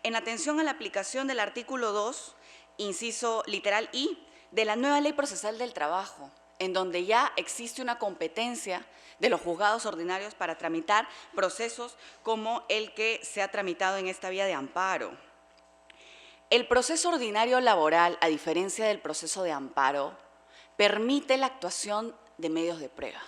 en atención a la aplicación del artículo 2, inciso literal I, de la nueva Ley Procesal del Trabajo, en donde ya existe una competencia de los juzgados ordinarios para tramitar procesos como el que se ha tramitado en esta vía de amparo. El proceso ordinario laboral, a diferencia del proceso de amparo, permite la actuación de medios de prueba.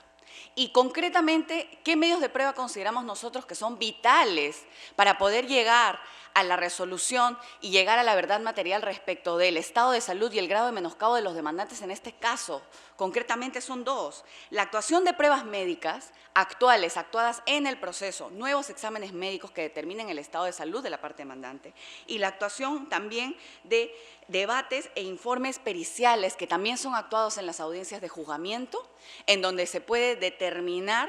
Y concretamente, ¿qué medios de prueba consideramos nosotros que son vitales para poder llegar a la resolución y llegar a la verdad material respecto del estado de salud y el grado de menoscabo de los demandantes en este caso? Concretamente son 2. La actuación de pruebas médicas actuales, actuadas en el proceso, nuevos exámenes médicos que determinen el estado de salud de la parte demandante, y la actuación también de debates e informes periciales que también son actuados en las audiencias de juzgamiento, en donde se puede determinar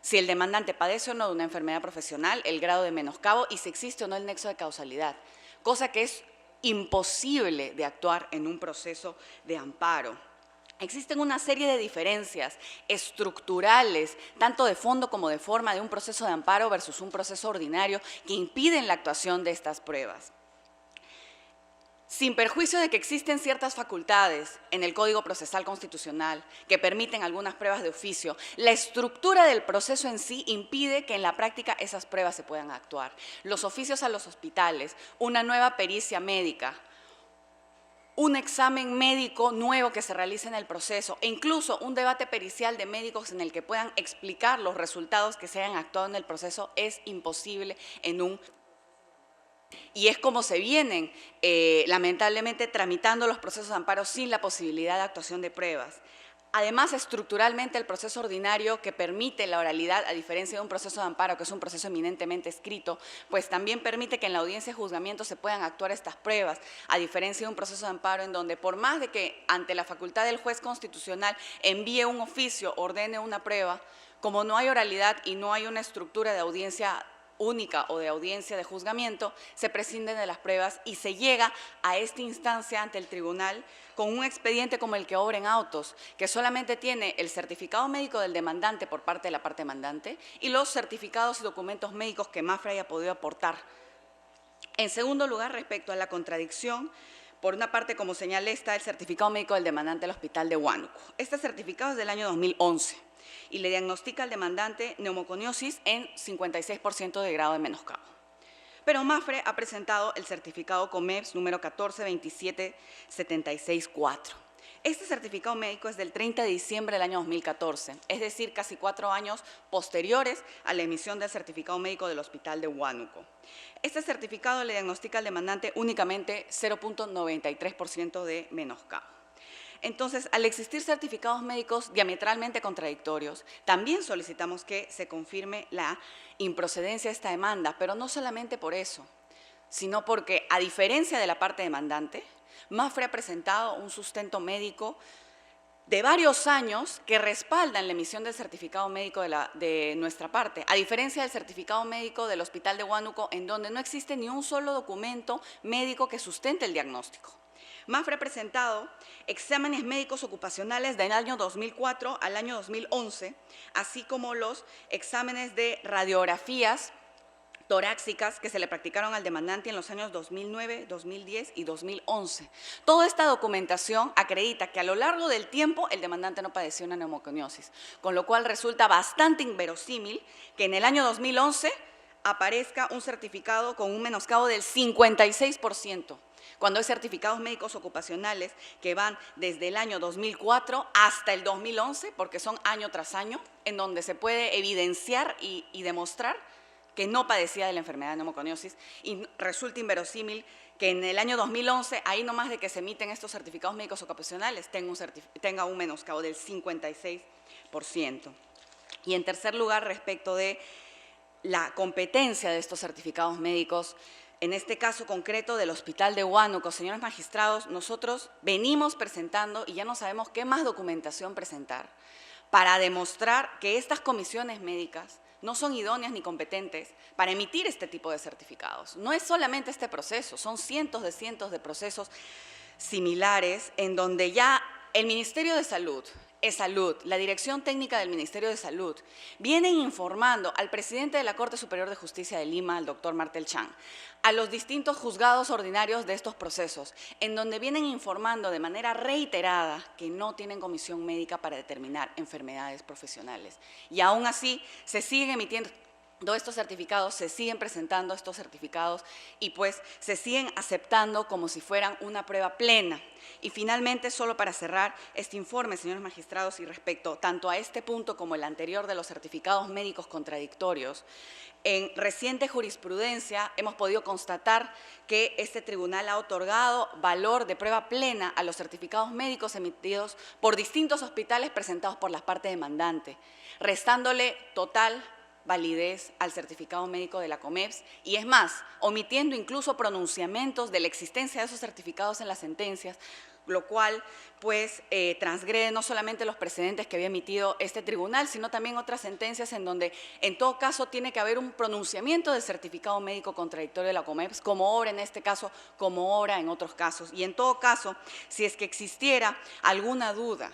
si el demandante padece o no de una enfermedad profesional, el grado de menoscabo y si existe o no el nexo de causalidad, cosa que es imposible de actuar en un proceso de amparo. Existen una serie de diferencias estructurales, tanto de fondo como de forma, de un proceso de amparo versus un proceso ordinario que impiden la actuación de estas pruebas. Sin perjuicio de que existen ciertas facultades en el Código Procesal Constitucional que permiten algunas pruebas de oficio, la estructura del proceso en sí impide que en la práctica esas pruebas se puedan actuar. Los oficios a los hospitales, una nueva pericia médica, un examen médico nuevo que se realice en el proceso e incluso un debate pericial de médicos en el que puedan explicar los resultados que se hayan actuado en el proceso es imposible en un. Y es como se vienen, lamentablemente, tramitando los procesos de amparo sin la posibilidad de actuación de pruebas. Además, estructuralmente, el proceso ordinario que permite la oralidad, a diferencia de un proceso de amparo, que es un proceso eminentemente escrito, pues también permite que en la audiencia de juzgamiento se puedan actuar estas pruebas, a diferencia de un proceso de amparo en donde, por más de que ante la facultad del juez constitucional envíe un oficio, ordene una prueba, como no hay oralidad y no hay una estructura de audiencia única o de audiencia de juzgamiento, se prescinden de las pruebas y se llega a esta instancia ante el tribunal con un expediente como el que obra en autos, que solamente tiene el certificado médico del demandante por parte de la parte demandante y los certificados y documentos médicos que MAFRE haya podido aportar. En segundo lugar, respecto a la contradicción, por una parte, como señalé, está el certificado médico del demandante del Hospital de Huánuco. Este certificado es del año 2011 y le diagnostica al demandante neumoconiosis en 56% de grado de menoscabo. Pero MAFRE ha presentado el certificado COMEPS número 1427764. Este certificado médico es del 30 de diciembre del año 2014, es decir, casi 4 años posteriores a la emisión del certificado médico del Hospital de Huánuco. Este certificado le diagnostica al demandante únicamente 0.93% de menoscabo. Entonces, al existir certificados médicos diametralmente contradictorios, también solicitamos que se confirme la improcedencia de esta demanda, pero no solamente por eso, sino porque, a diferencia de la parte demandante, MAFRE ha presentado un sustento médico de varios años que respaldan la emisión del certificado médico de nuestra parte, a diferencia del certificado médico del Hospital de Huánuco, en donde no existe ni un solo documento médico que sustente el diagnóstico. MAFRE ha presentado exámenes médicos ocupacionales del año 2004 al año 2011, así como los exámenes de radiografías torácicas que se le practicaron al demandante en los años 2009, 2010 y 2011. Toda esta documentación acredita que a lo largo del tiempo el demandante no padeció una neumoconiosis, con lo cual resulta bastante inverosímil que en el año 2011 aparezca un certificado con un menoscabo del 56%, cuando hay certificados médicos ocupacionales que van desde el año 2004 hasta el 2011, porque son año tras año, en donde se puede evidenciar y demostrar que no padecía de la enfermedad de neumoconiosis, y resulta inverosímil que en el año 2011, ahí nomás de que se emiten estos certificados médicos ocupacionales, tenga un menoscabo del 56%. Y en tercer lugar, respecto de la competencia de estos certificados médicos, en este caso concreto del Hospital de Huánuco, señores magistrados, nosotros venimos presentando y ya no sabemos qué más documentación presentar para demostrar que estas comisiones médicas no son idóneas ni competentes para emitir este tipo de certificados. No es solamente este proceso, son cientos de procesos similares en donde ya el Ministerio de Salud, ESalud, la Dirección Técnica del Ministerio de Salud, vienen informando al presidente de la Corte Superior de Justicia de Lima, al doctor Martel Chan, a los distintos juzgados ordinarios de estos procesos, en donde vienen informando de manera reiterada que no tienen comisión médica para determinar enfermedades profesionales. Y aún así se siguen emitiendo estos certificados, se siguen presentando estos certificados y pues se siguen aceptando como si fueran una prueba plena. Y finalmente, solo para cerrar este informe, señores magistrados, y respecto tanto a este punto como el anterior de los certificados médicos contradictorios, en reciente jurisprudencia hemos podido constatar que este tribunal ha otorgado valor de prueba plena a los certificados médicos emitidos por distintos hospitales presentados por la parte demandante, restándole total validez al certificado médico de la COMEPS y es más, omitiendo incluso pronunciamientos de la existencia de esos certificados en las sentencias, lo cual pues transgrede no solamente los precedentes que había emitido este tribunal, sino también otras sentencias en donde en todo caso tiene que haber un pronunciamiento del certificado médico contradictorio de la COMEPS, como obra en este caso, como obra en otros casos. Y en todo caso, si es que existiera alguna duda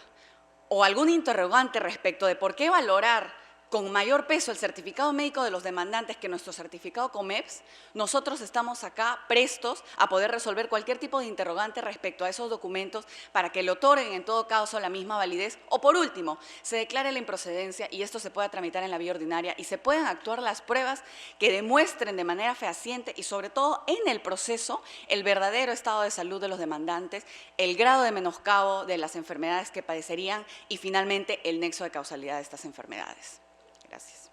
o algún interrogante respecto de por qué valorar con mayor peso el certificado médico de los demandantes que nuestro certificado COMEPS, nosotros estamos acá prestos a poder resolver cualquier tipo de interrogante respecto a esos documentos para que le otorguen en todo caso la misma validez o por último, se declare la improcedencia y esto se pueda tramitar en la vía ordinaria y se puedan actuar las pruebas que demuestren de manera fehaciente y sobre todo en el proceso el verdadero estado de salud de los demandantes, el grado de menoscabo de las enfermedades que padecerían y finalmente el nexo de causalidad de estas enfermedades. Gracias.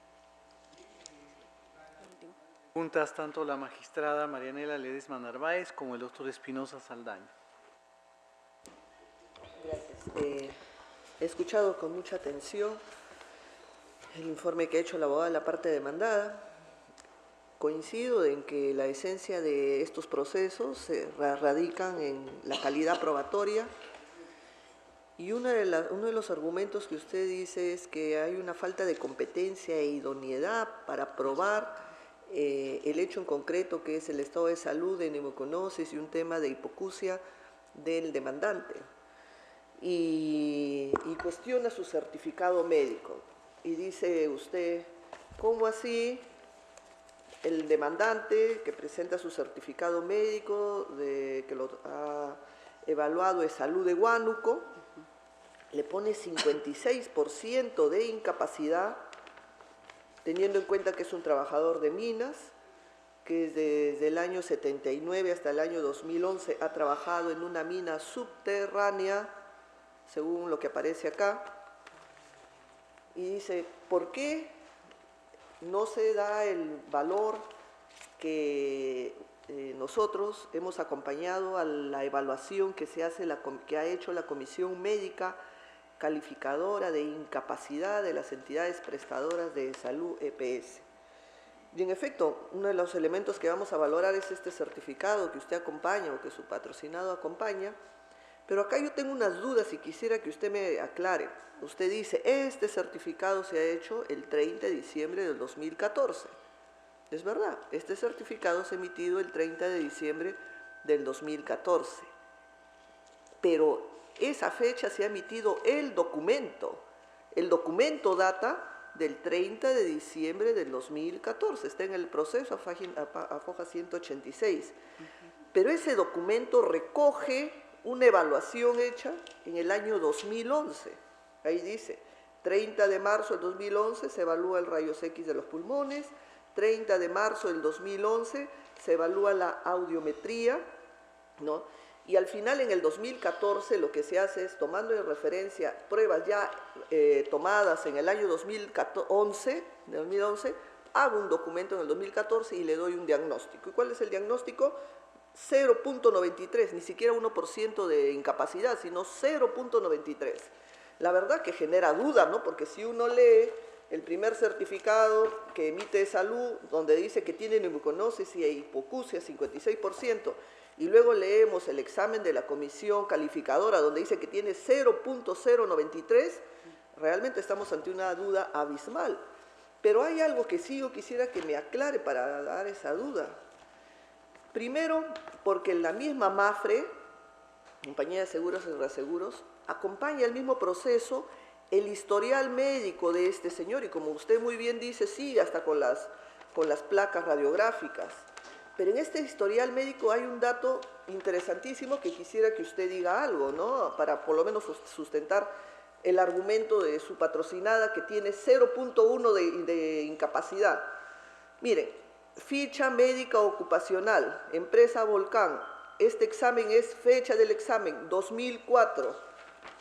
Preguntas tanto la magistrada Marianela Ledesma Narváez como el doctor Espinosa Saldaña. Gracias. He escuchado con mucha atención el informe que ha hecho la abogada de la parte demandada. Coincido en que la esencia de estos procesos radican en la calidad probatoria. Y uno de los argumentos que usted dice es que hay una falta de competencia e idoneidad para probar el hecho en concreto que es el estado de salud de neumoconiosis y un tema de hipoacusia del demandante. Y cuestiona su certificado médico. Y dice usted, ¿cómo así el demandante que presenta su certificado médico que lo ha evaluado ESalud de Huánuco, le pone 56% de incapacidad, teniendo en cuenta que es un trabajador de minas, que desde el año 79 hasta el año 2011 ha trabajado en una mina subterránea, según lo que aparece acá, y dice, ¿por qué no se da el valor que nosotros hemos acompañado a la evaluación que que ha hecho la Comisión Médica Calificadora de Incapacidad de las entidades prestadoras de salud EPS? Y en efecto, uno de los elementos que vamos a valorar es este certificado que usted acompaña o que su patrocinado acompaña, pero acá yo tengo unas dudas y quisiera que usted me aclare. Usted dice, este certificado se ha hecho el 30 de diciembre del 2014. Es verdad, este certificado se ha emitido el 30 de diciembre del 2014. pero esa fecha se ha emitido el documento. El documento data del 30 de diciembre del 2014, está en el proceso a foja 186. Pero ese documento recoge una evaluación hecha en el año 2011. Ahí dice, 30 de marzo del 2011 se evalúa el rayos X de los pulmones, 30 de marzo del 2011 se evalúa la audiometría, ¿no? Y al final, en el 2014, lo que se hace es, tomando en referencia pruebas ya tomadas en el año 2011, hago un documento en el 2014 y le doy un diagnóstico. ¿Y cuál es el diagnóstico? 0.93, ni siquiera 1% de incapacidad, sino 0.93. La verdad que genera duda, ¿no? Porque si uno lee el primer certificado que emite Salud, donde dice que tiene neumoconosis y hipoacusia 56%, y luego leemos el examen de la comisión calificadora, donde dice que tiene 0.093, realmente estamos ante una duda abismal. Pero hay algo que sí yo quisiera que me aclare para dar esa duda. Primero, porque la misma MAFRE, Compañía de Seguros y Reaseguros, acompaña el mismo proceso el historial médico de este señor, y como usted muy bien dice, sí, hasta con las placas radiográficas. Pero en este historial médico hay un dato interesantísimo que quisiera que usted diga algo, ¿no? Para por lo menos sustentar el argumento de su patrocinada, que tiene 0.1 de incapacidad. Miren, ficha médica ocupacional, empresa Volcán. Este examen es fecha del examen, 2004.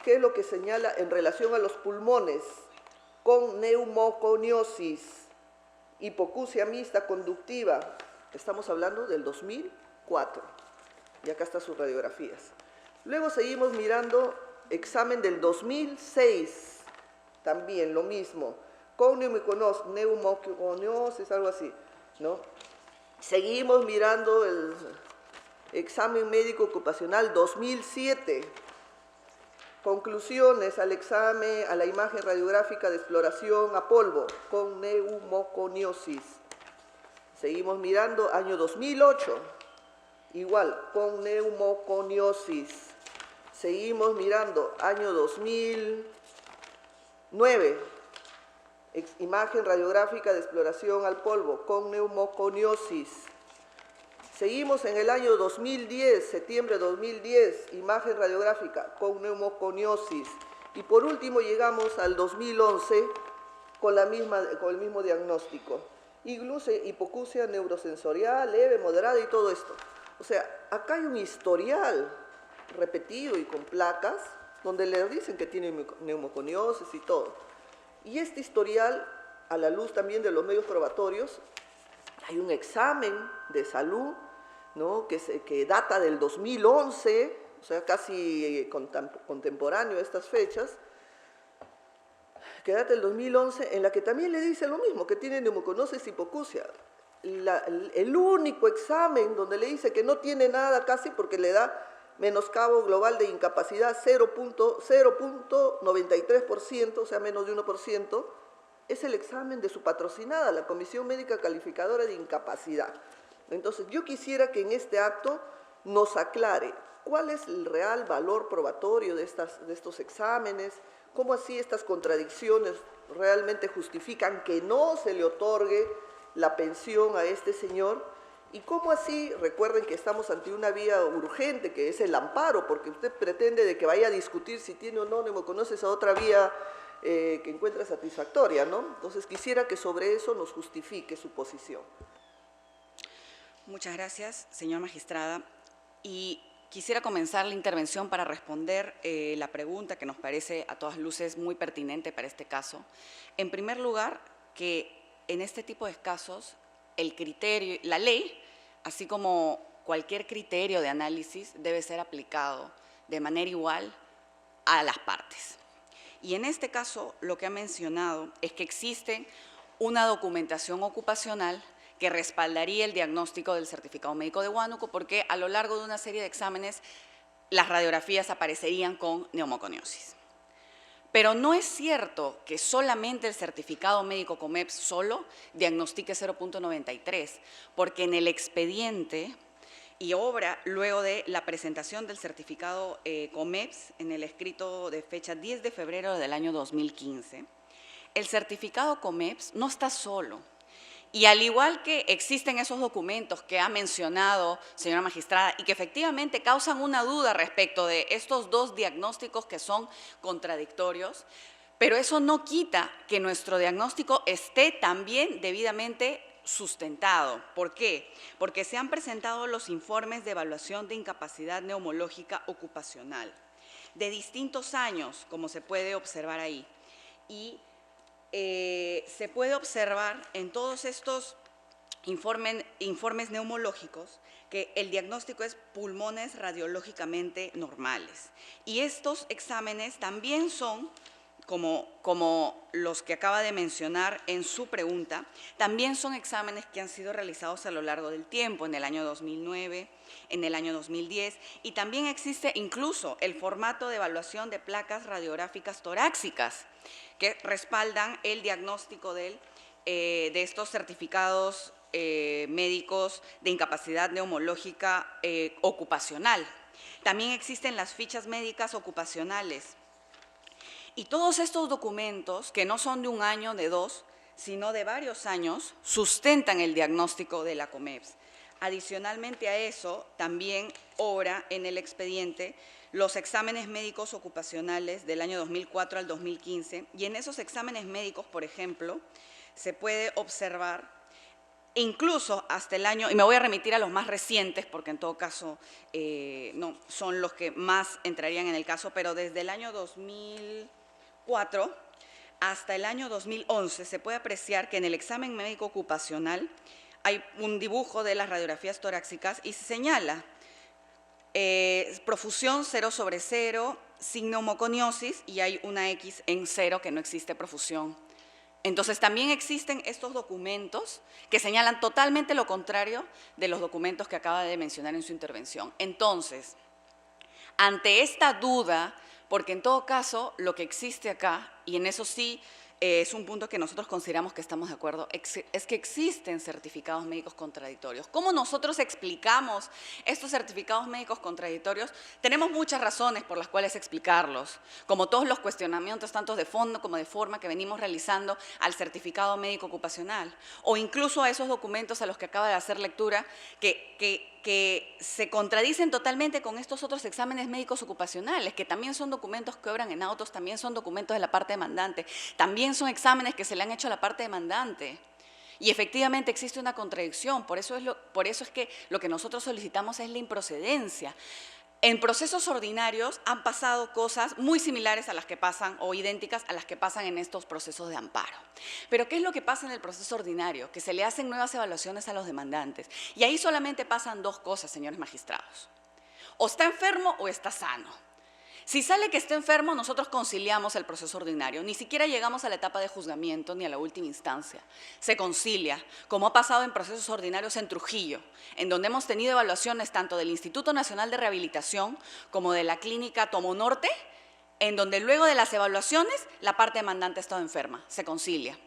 ¿Qué es lo que señala en relación a los pulmones? Con neumoconiosis, hipoacusia mixta conductiva. Estamos hablando del 2004. Y acá están sus radiografías. Luego seguimos mirando examen del 2006. También lo mismo. Con neumoconiosis, algo así, ¿no? Seguimos mirando el examen médico ocupacional 2007. Conclusiones al examen, a la imagen radiográfica de exploración a polvo con neumoconiosis. Seguimos mirando año 2008, igual, con neumoconiosis. Seguimos mirando año 2009, imagen radiográfica de exploración al polvo con neumoconiosis. Seguimos en el año 2010, septiembre de 2010, imagen radiográfica con neumoconiosis. Y por último llegamos al 2011 con el mismo diagnóstico. Incluso hipoacusia neurosensorial, leve, moderada y todo esto. O sea, acá hay un historial repetido y con placas donde le dicen que tiene neumoconiosis y todo. Y este historial, a la luz también de los medios probatorios, hay un examen de salud, ¿no? que data del 2011, o sea, casi contemporáneo a estas fechas, que data del 2011, en la que también le dice lo mismo, que tiene neumoconiosis y hipoacusia. El único examen donde le dice que no tiene nada casi porque le da menoscabo global de incapacidad 0.93%, o sea, menos de 1%, es el examen de su patrocinada, la Comisión Médica Calificadora de Incapacidad. Entonces, yo quisiera que en este acto nos aclare cuál es el real valor probatorio de estos exámenes, cómo así estas contradicciones realmente justifican que no se le otorgue la pensión a este señor, y cómo así, recuerden que estamos ante una vía urgente que es el amparo, porque usted pretende de que vaya a discutir si tiene o no neumoconiosis a otra vía que encuentra satisfactoria, ¿no? Entonces quisiera que sobre eso nos justifique su posición. Muchas gracias, señora magistrada. Y quisiera comenzar la intervención para responder la pregunta que nos parece a todas luces muy pertinente para este caso. En primer lugar, que en este tipo de casos el criterio, la ley, así como cualquier criterio de análisis, debe ser aplicado de manera igual a las partes. Y en este caso, lo que ha mencionado es que existe una documentación ocupacional que respaldaría el diagnóstico del certificado médico de Huánuco, porque a lo largo de una serie de exámenes las radiografías aparecerían con neumoconiosis. Pero no es cierto que solamente el certificado médico COMEPS solo diagnostique 0.93, porque en el expediente y obra luego de la presentación del certificado COMEPS en el escrito de fecha 10 de febrero del año 2015, el certificado COMEPS no está solo. Y al igual que existen esos documentos que ha mencionado, señora magistrada, y que efectivamente causan una duda respecto de estos dos diagnósticos que son contradictorios, pero eso no quita que nuestro diagnóstico esté también debidamente sustentado. ¿Por qué? Porque se han presentado los informes de evaluación de incapacidad neumológica ocupacional de distintos años, como se puede observar ahí. Y se puede observar en todos estos informes neumológicos que el diagnóstico es pulmones radiológicamente normales. Y estos exámenes también son, como los que acaba de mencionar en su pregunta, también son exámenes que han sido realizados a lo largo del tiempo, en el año 2009, en el año 2010, y también existe incluso el formato de evaluación de placas radiográficas torácicas que respaldan el diagnóstico de estos certificados médicos de incapacidad neumológica ocupacional. También existen las fichas médicas ocupacionales. Y todos estos documentos, que no son de un año, de dos, sino de varios años, sustentan el diagnóstico de la COMEPS. Adicionalmente a eso, también obra en el expediente los exámenes médicos ocupacionales del año 2004 al 2015, y en esos exámenes médicos, por ejemplo, se puede observar incluso hasta el año, y me voy a remitir a los más recientes, porque en todo caso no son los que más entrarían en el caso, pero desde el año 2004 hasta el año 2011 se puede apreciar que en el examen médico ocupacional hay un dibujo de las radiografías torácicas y se señala profusión 0/0, sin neumoconiosis, y hay una X en 0 que no existe profusión. Entonces, también existen estos documentos que señalan totalmente lo contrario de los documentos que acaba de mencionar en su intervención. Entonces, ante esta duda, porque en todo caso lo que existe acá, y en eso sí es un punto que nosotros consideramos que estamos de acuerdo, es que existen certificados médicos contradictorios. ¿Cómo nosotros explicamos estos certificados médicos contradictorios? Tenemos muchas razones por las cuales explicarlos, como todos los cuestionamientos, tanto de fondo como de forma, que venimos realizando al certificado médico ocupacional, o incluso a esos documentos a los que acaba de hacer lectura, que se contradicen totalmente con estos otros exámenes médicos ocupacionales, que también son documentos que obran en autos, también son documentos de la parte demandante, también son exámenes que se le han hecho a la parte demandante. Y efectivamente existe una contradicción, por eso es que lo que nosotros solicitamos es la improcedencia. En procesos ordinarios han pasado cosas muy similares a las que pasan, o idénticas a las que pasan en estos procesos de amparo. Pero ¿qué es lo que pasa en el proceso ordinario? Que se le hacen nuevas evaluaciones a los demandantes. Y ahí solamente pasan dos cosas, señores magistrados. O está enfermo o está sano. Si sale que está enfermo, nosotros conciliamos el proceso ordinario. Ni siquiera llegamos a la etapa de juzgamiento ni a la última instancia. Se concilia, como ha pasado en procesos ordinarios en Trujillo, en donde hemos tenido evaluaciones tanto del Instituto Nacional de Rehabilitación como de la Clínica Tomo Norte, en donde luego de las evaluaciones la parte demandante ha estado enferma. Se concilia.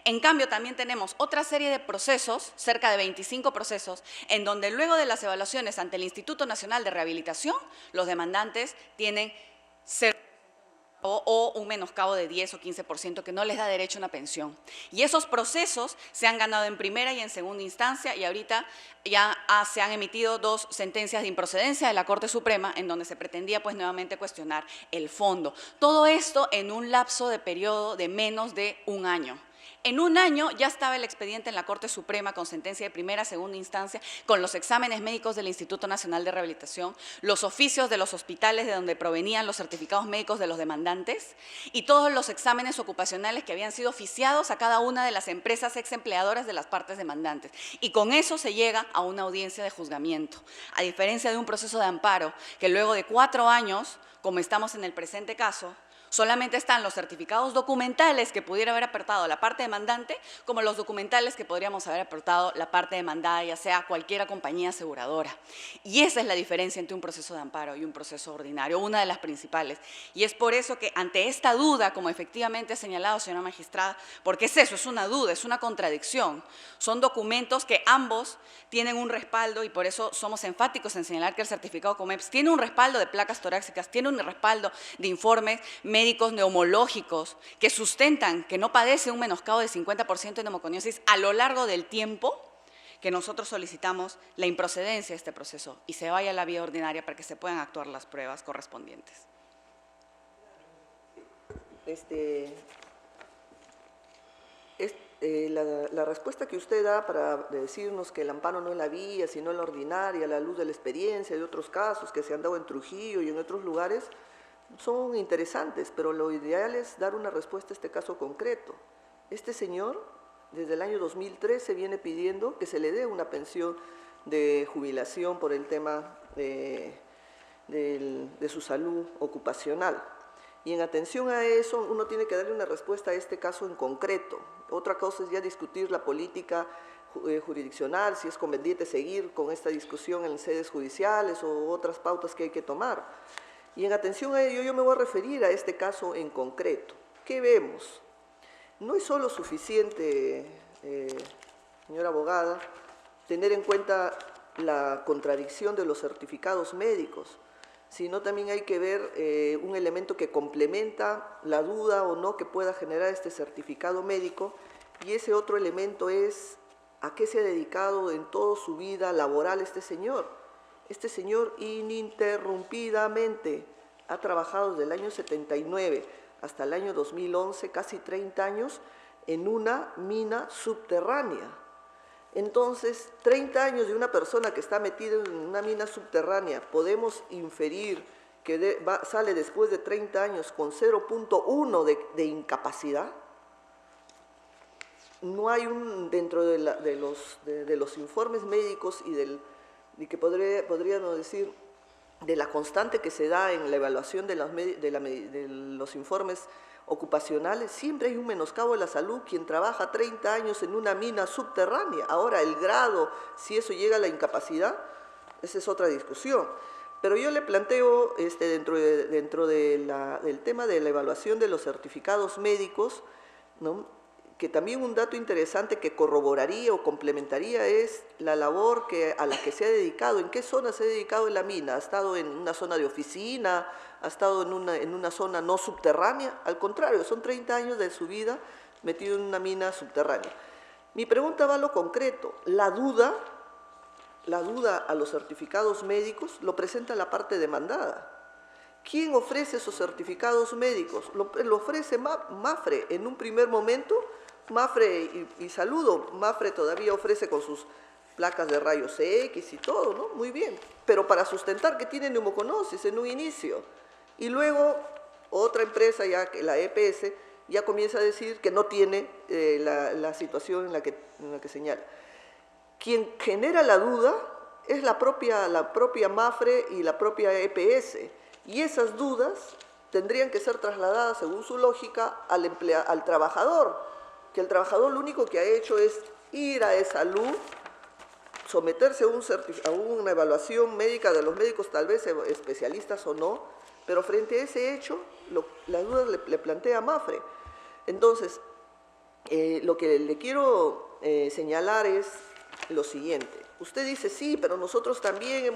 En cambio, también tenemos otra serie de procesos, cerca de 25 procesos, en donde luego de las evaluaciones ante el Instituto Nacional de Rehabilitación, los demandantes tienen o un menoscabo de 10 o 15% que no les da derecho a una pensión. Y esos procesos se han ganado en primera y en segunda instancia, y ahorita ya se han emitido 2 sentencias de improcedencia de la Corte Suprema en donde se pretendía pues nuevamente cuestionar el fondo. Todo esto en un lapso de periodo de menos de un año. En un año ya estaba el expediente en la Corte Suprema con sentencia de primera, segunda instancia, con los exámenes médicos del Instituto Nacional de Rehabilitación, los oficios de los hospitales de donde provenían los certificados médicos de los demandantes y todos los exámenes ocupacionales que habían sido oficiados a cada una de las empresas ex empleadoras de las partes demandantes. Y con eso se llega a una audiencia de juzgamiento, a diferencia de un proceso de amparo que luego de 4 años, como estamos en el presente caso, Solamente están los certificados documentales que pudiera haber aportado la parte demandante, como los documentales que podríamos haber aportado la parte demandada, ya sea cualquier compañía aseguradora. Y esa es la diferencia entre un proceso de amparo y un proceso ordinario, una de las principales. Y es por eso que ante esta duda, como efectivamente ha señalado, señora magistrada, porque es eso, es una duda, es una contradicción. Son documentos que ambos tienen un respaldo y por eso somos enfáticos en señalar que el certificado COMEPS tiene un respaldo de placas torácicas, tiene un respaldo de informes médicos neumológicos que sustentan que no padece un menoscabo del 50% de neumoconiosis a lo largo del tiempo que nosotros solicitamos la improcedencia de este proceso y se vaya a la vía ordinaria para que se puedan actuar las pruebas correspondientes. La respuesta que usted da para decirnos que el amparo no es la vía, sino la ordinaria, a la luz de la experiencia de otros casos que se han dado en Trujillo y en otros lugares, son interesantes, pero lo ideal es dar una respuesta a este caso concreto. Este señor, desde el año 2013, viene pidiendo que se le dé una pensión de jubilación por el tema de su salud ocupacional. Y en atención a eso, uno tiene que darle una respuesta a este caso en concreto. Otra cosa es ya discutir la política jurisdiccional, si es conveniente seguir con esta discusión en sedes judiciales o otras pautas que hay que tomar. Y en atención a ello, yo me voy a referir a este caso en concreto. ¿Qué vemos? No es solo suficiente, señora abogada, tener en cuenta la contradicción de los certificados médicos, sino también hay que ver un elemento que complementa la duda o no que pueda generar este certificado médico, y ese otro elemento es a qué se ha dedicado en toda su vida laboral este señor. Este señor ininterrumpidamente ha trabajado desde el año 79 hasta el año 2011, casi 30 años, en una mina subterránea. Entonces, 30 años de una persona que está metida en una mina subterránea, podemos inferir que sale después de 30 años con 0.1 de incapacidad. No hay dentro de los informes médicos y que podríamos decir de la constante que se da en la evaluación de los informes ocupacionales, siempre hay un menoscabo de la salud quien trabaja 30 años en una mina subterránea. Ahora, el grado, si eso llega a la incapacidad, esa es otra discusión. Pero yo le planteo, dentro del tema de la evaluación de los certificados médicos, ¿no?, que también un dato interesante que corroboraría o complementaría es la labor a la que se ha dedicado. ¿En qué zona se ha dedicado en la mina? ¿Ha estado en una zona de oficina? ¿Ha estado en una zona no subterránea? Al contrario, son 30 años de su vida metido en una mina subterránea. Mi pregunta va a lo concreto. La duda a los certificados médicos lo presenta la parte demandada. ¿Quién ofrece esos certificados médicos? Lo ofrece Mapfre en un primer momento. Mapfre, y saludo, Mapfre todavía ofrece con sus placas de rayos X y todo, ¿no? Muy bien, pero para sustentar que tiene neumoconiosis en un inicio. Y luego otra empresa, ya que la EPS, ya comienza a decir que no tiene la situación en la que señala. Quien genera la duda es la propia Mapfre y la propia EPS, y esas dudas tendrían que ser trasladadas, según su lógica, al trabajador, que el trabajador lo único que ha hecho es ir a salud, someterse a una evaluación médica de los médicos, tal vez especialistas o no, pero frente a ese hecho, la duda le plantea Mapfre. Entonces, lo que le quiero señalar es lo siguiente. Usted dice, sí, pero nosotros también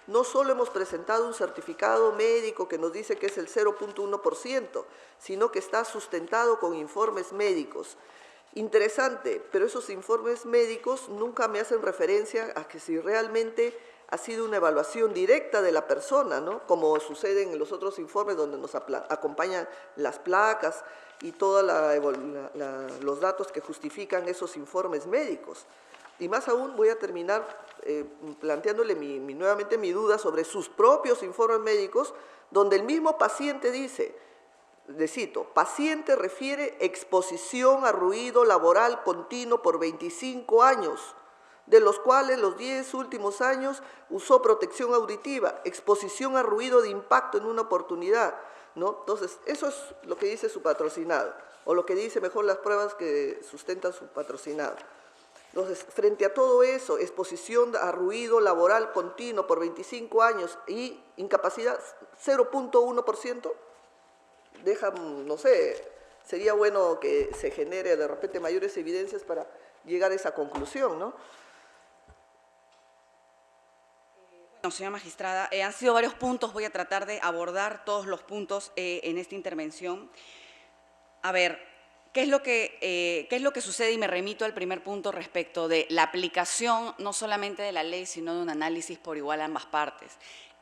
no solo hemos presentado un certificado médico que nos dice que es el 0.1%, sino que está sustentado con informes médicos. Interesante, pero esos informes médicos nunca me hacen referencia a que si realmente ha sido una evaluación directa de la persona, ¿no?, como sucede en los otros informes donde nos acompañan las placas y todos los datos que justifican esos informes médicos. Y más aún voy a terminar planteándole nuevamente mi duda sobre sus propios informes médicos, donde el mismo paciente dice, le cito, paciente refiere exposición a ruido laboral continuo por 25 años, de los cuales los 10 últimos años usó protección auditiva, exposición a ruido de impacto en una oportunidad, ¿no? Entonces, eso es lo que dice su patrocinado, o lo que dice mejor las pruebas que sustentan su patrocinado. Entonces, frente a todo eso, exposición a ruido laboral continuo por 25 años y incapacidad 0.1%, deja, no sé, sería bueno que se genere de repente mayores evidencias para llegar a esa conclusión, ¿no? Bueno, señora magistrada, han sido varios puntos, voy a tratar de abordar todos los puntos en esta intervención. A ver, ¿qué es lo que sucede? Y me remito al primer punto respecto de la aplicación no solamente de la ley, sino de un análisis por igual a ambas partes.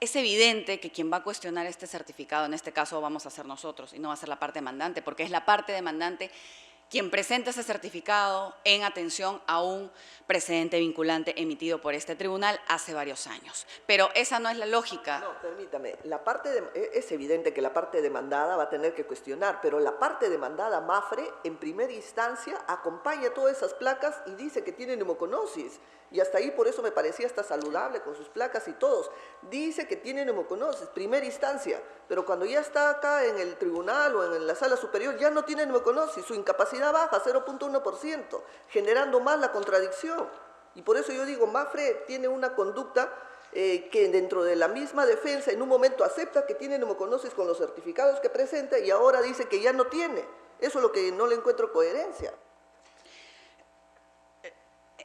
Es evidente que quien va a cuestionar este certificado, en este caso vamos a ser nosotros y no va a ser la parte demandante, porque es la parte demandante quien presenta ese certificado en atención a un precedente vinculante emitido por este tribunal hace varios años. Pero esa no es la lógica. No, permítame, es evidente que la parte demandada va a tener que cuestionar, pero la parte demandada, Mafre, en primera instancia acompaña todas esas placas y dice que tiene neumoconosis. Y hasta ahí por eso me parecía hasta saludable con sus placas y todos. Dice que tiene neumoconosis, primera instancia, pero cuando ya está acá en el tribunal o en la sala superior ya no tiene neumoconosis, su incapacidad baja 0.1%, generando más la contradicción. Y por eso yo digo, Mafre tiene una conducta que dentro de la misma defensa en un momento acepta que tiene neumoconosis con los certificados que presenta y ahora dice que ya no tiene. Eso es lo que no le encuentro coherencia.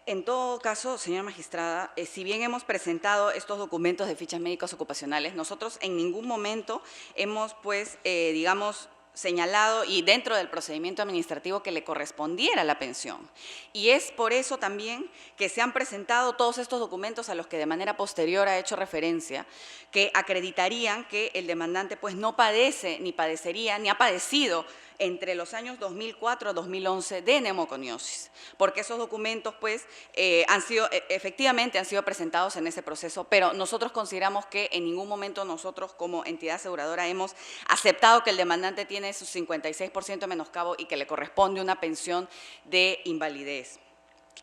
En todo caso, señora magistrada, si bien hemos presentado estos documentos de fichas médicas ocupacionales, nosotros en ningún momento hemos, pues, digamos, señalado y dentro del procedimiento administrativo que le correspondiera la pensión. Y es por eso también que se han presentado todos estos documentos a los que de manera posterior ha hecho referencia, que acreditarían que el demandante pues no padece, ni padecería, ni ha padecido entre los años 2004 a 2011 de neumoconiosis, porque esos documentos pues efectivamente han sido presentados en ese proceso, pero nosotros consideramos que en ningún momento nosotros como entidad aseguradora hemos aceptado que el demandante tiene su 56% de menoscabo y que le corresponde una pensión de invalidez.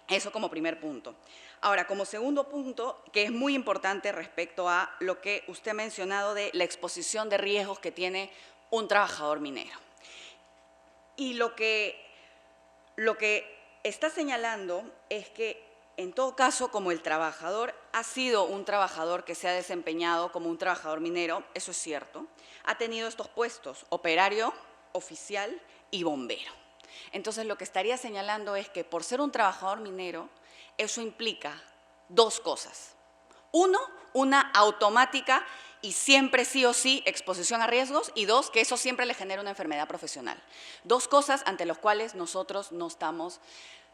Eso como primer punto. Ahora, como segundo punto, que es muy importante respecto a lo que usted ha mencionado de la exposición de riesgos que tiene un trabajador minero. Y lo que está señalando es que, en todo caso, como el trabajador ha sido un trabajador que se ha desempeñado como un trabajador minero, eso es cierto, ha tenido estos puestos, operario, oficial y bombero. Entonces, lo que estaría señalando es que por ser un trabajador minero, eso implica dos cosas. Uno, una automática y siempre sí o sí exposición a riesgos, y dos, que eso siempre le genera una enfermedad profesional. Dos cosas ante las cuales nosotros no estamos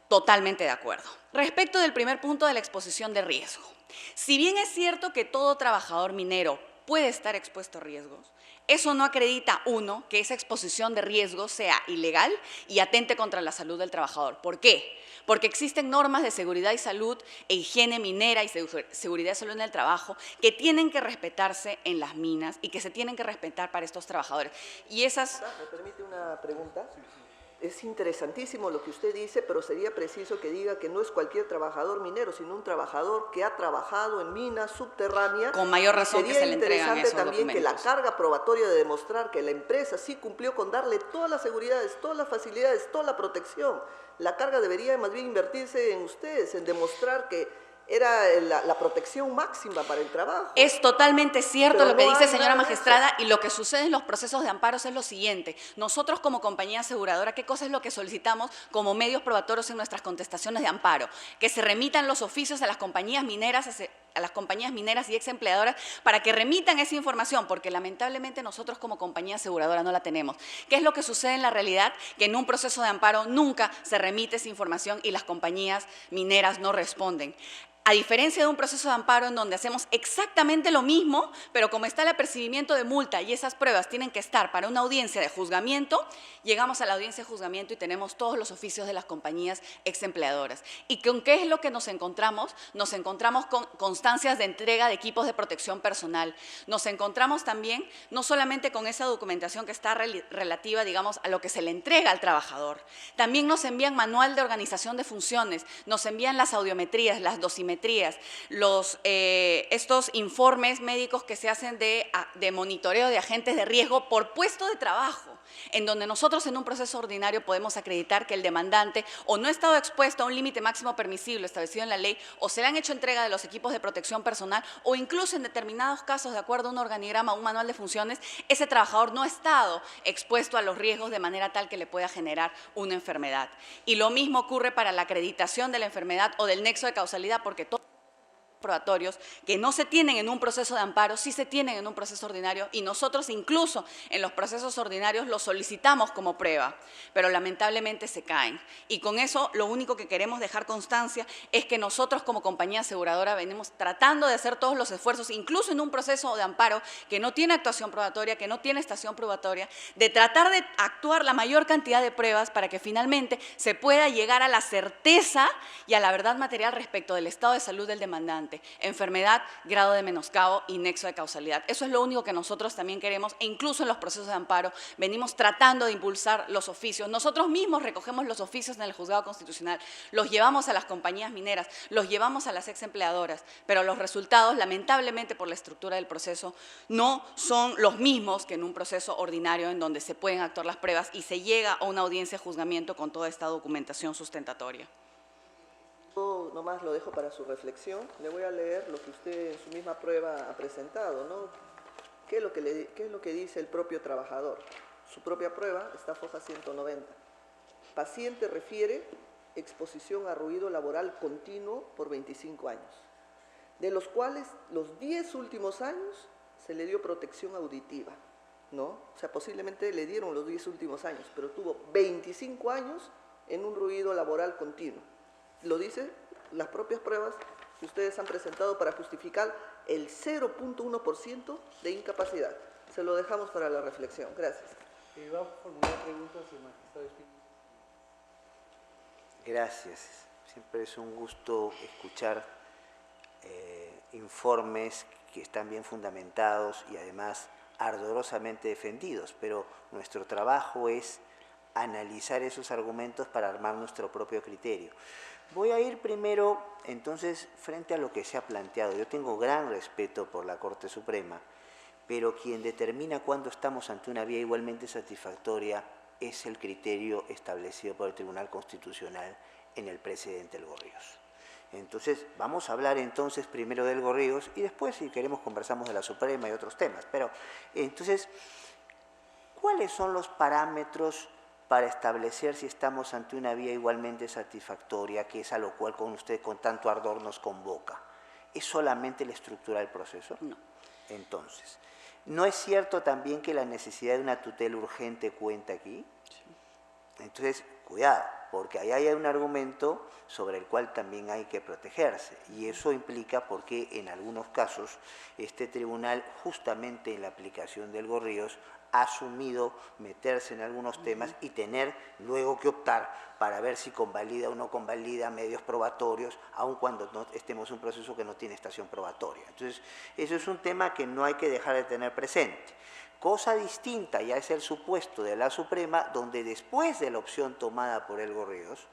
totalmente de acuerdo. Respecto del primer punto de la exposición de riesgo, si bien es cierto que todo trabajador minero puede estar expuesto a riesgos, eso no acredita, uno, que esa exposición de riesgos sea ilegal y atente contra la salud del trabajador. ¿Por qué? Porque existen normas de seguridad y salud e higiene minera y seguridad y salud en el trabajo que tienen que respetarse en las minas y que se tienen que respetar para estos trabajadores. Y esas... ¿Me permite una pregunta? Es interesantísimo lo que usted dice, pero sería preciso que diga que no es cualquier trabajador minero, sino un trabajador que ha trabajado en minas subterráneas. Con mayor razón que se le entregan esos sería interesante también que la carga probatoria de demostrar que la empresa sí cumplió con darle todas las seguridades, todas las facilidades, toda la protección. La carga debería más bien invertirse en ustedes, en demostrar que era la protección máxima para el trabajo. Es totalmente cierto lo que dice, señora magistrada, y lo que sucede en los procesos de amparos es lo siguiente. Nosotros como compañía aseguradora, ¿qué cosa es lo que solicitamos como medios probatorios en nuestras contestaciones de amparo? Que se remitan los oficios a las compañías mineras, y ex empleadoras para que remitan esa información, porque lamentablemente nosotros como compañía aseguradora no la tenemos. ¿Qué es lo que sucede en la realidad? Que en un proceso de amparo nunca se remite esa información y las compañías mineras no responden. A diferencia de un proceso de amparo en donde hacemos exactamente lo mismo, pero como está el apercibimiento de multa y esas pruebas tienen que estar para una audiencia de juzgamiento, llegamos a la audiencia de juzgamiento y tenemos todos los oficios de las compañías ex empleadoras. ¿Y con qué es lo que nos encontramos? Nos encontramos con constancias de entrega de equipos de protección personal. Nos encontramos también no solamente con esa documentación que está relativa, digamos, a lo que se le entrega al trabajador. También nos envían manual de organización de funciones, nos envían las audiometrías, las dosimetrías, econometrías, estos informes médicos que se hacen de monitoreo de agentes de riesgo por puesto de trabajo, en donde nosotros en un proceso ordinario podemos acreditar que el demandante o no ha estado expuesto a un límite máximo permisible establecido en la ley, o se le han hecho entrega de los equipos de protección personal, o incluso en determinados casos, de acuerdo a un organigrama o un manual de funciones, ese trabajador no ha estado expuesto a los riesgos de manera tal que le pueda generar una enfermedad. Y lo mismo ocurre para la acreditación de la enfermedad o del nexo de causalidad, porque todos probatorios que no se tienen en un proceso de amparo, sí se tienen en un proceso ordinario, y nosotros incluso en los procesos ordinarios los solicitamos como prueba, pero lamentablemente se caen. Y con eso lo único que queremos dejar constancia es que nosotros como compañía aseguradora venimos tratando de hacer todos los esfuerzos, incluso en un proceso de amparo que no tiene actuación probatoria, que no tiene estación probatoria, de tratar de actuar la mayor cantidad de pruebas para que finalmente se pueda llegar a la certeza y a la verdad material respecto del estado de salud del demandante, enfermedad, grado de menoscabo y nexo de causalidad. Eso es lo único que nosotros también queremos, e incluso en los procesos de amparo venimos tratando de impulsar los oficios. Nosotros mismos recogemos los oficios en el Juzgado Constitucional, los llevamos a las compañías mineras, los llevamos a las ex empleadoras, pero los resultados, lamentablemente por la estructura del proceso, no son los mismos que en un proceso ordinario en donde se pueden actuar las pruebas y se llega a una audiencia de juzgamiento con toda esta documentación sustentatoria. Yo nomás lo dejo para su reflexión. Le voy a leer lo que usted en su misma prueba ha presentado, ¿no? ¿Qué es lo que dice el propio trabajador? Su propia prueba está foja 190. Paciente refiere exposición a ruido laboral continuo por 25 años, de los cuales los 10 últimos años se le dio protección auditiva, ¿no? O sea, posiblemente le dieron los 10 últimos años, pero tuvo 25 años en un ruido laboral continuo. Lo dicen las propias pruebas que ustedes han presentado para justificar el 0.1% de incapacidad. Se lo dejamos para la reflexión. Gracias. Va a formular preguntas el magistrado Espinosa. Gracias. Siempre es un gusto escuchar informes que están bien fundamentados y además ardorosamente defendidos, pero nuestro trabajo es analizar esos argumentos para armar nuestro propio criterio. Voy a ir primero, entonces, frente a lo que se ha planteado. Yo tengo gran respeto por la Corte Suprema, pero quien determina cuándo estamos ante una vía igualmente satisfactoria es el criterio establecido por el Tribunal Constitucional en el precedente del Gorríos. Entonces, vamos a hablar entonces primero del Gorríos y después, si queremos, conversamos de la Suprema y otros temas. Pero, entonces, ¿cuáles son los parámetros para establecer si estamos ante una vía igualmente satisfactoria, que es a lo cual con usted con tanto ardor nos convoca? ¿Es solamente la estructura del proceso? No. Entonces, ¿no es cierto también que la necesidad de una tutela urgente cuenta aquí? Sí. Entonces, cuidado, porque ahí hay un argumento sobre el cual también hay que protegerse, y eso implica porque en algunos casos este tribunal, justamente en la aplicación del Gorríos, ha asumido meterse en algunos temas y tener luego que optar para ver si convalida o no convalida medios probatorios, aun cuando no estemos en un proceso que no tiene estación probatoria. Entonces, eso es un tema que no hay que dejar de tener presente. Cosa distinta ya es el supuesto de la Suprema, donde después de la opción tomada por el Gorríos,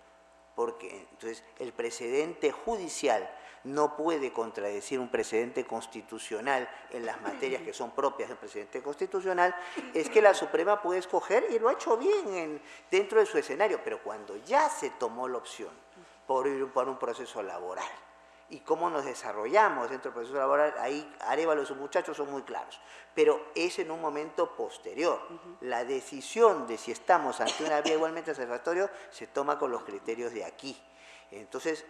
porque entonces el precedente judicial no puede contradecir un precedente constitucional en las materias que son propias del precedente constitucional, es que la Suprema puede escoger, y lo ha hecho bien dentro de su escenario, pero cuando ya se tomó la opción por ir por un proceso laboral, y cómo nos desarrollamos dentro del proceso laboral, ahí Arévalo y sus muchachos son muy claros, pero es en un momento posterior. La decisión de si estamos ante una vía igualmente satisfactoria se toma con los criterios de aquí. Entonces,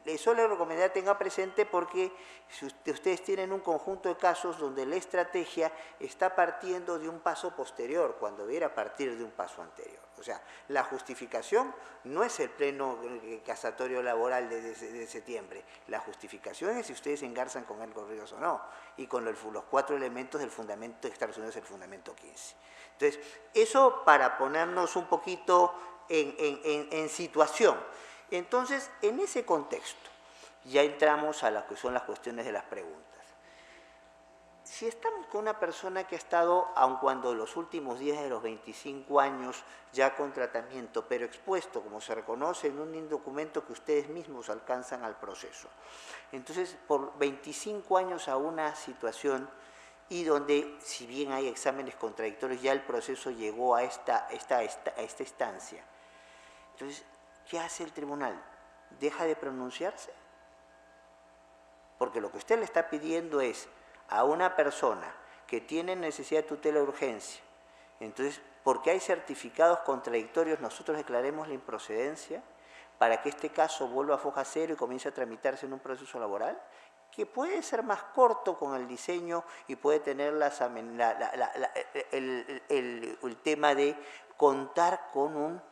eso le recomendaría que tenga presente, porque si ustedes tienen un conjunto de casos donde la estrategia está partiendo de un paso posterior, cuando debiera partir de un paso anterior. O sea, la justificación no es el pleno casatorio laboral de septiembre. La justificación es si ustedes se engarzan con el Gorríos o no, y con los 4 elementos del fundamento de Estados Unidos, el fundamento 15. Entonces, eso para ponernos un poquito en situación. Entonces, en ese contexto, ya entramos a lo que son las cuestiones de las preguntas. Si estamos con una persona que ha estado, aun cuando los últimos días de los 25 años ya con tratamiento, pero expuesto, como se reconoce en un documento que ustedes mismos alcanzan al proceso. Entonces, por 25 años a una situación y donde, si bien hay exámenes contradictorios, ya el proceso llegó a esta instancia. Entonces, ¿qué hace el tribunal? ¿Deja de pronunciarse? Porque lo que usted le está pidiendo es a una persona que tiene necesidad de tutela de urgencia, entonces, porque hay certificados contradictorios, nosotros declaremos la improcedencia para que este caso vuelva a foja cero y comience a tramitarse en un proceso laboral, que puede ser más corto con el diseño y puede tener el tema de contar con un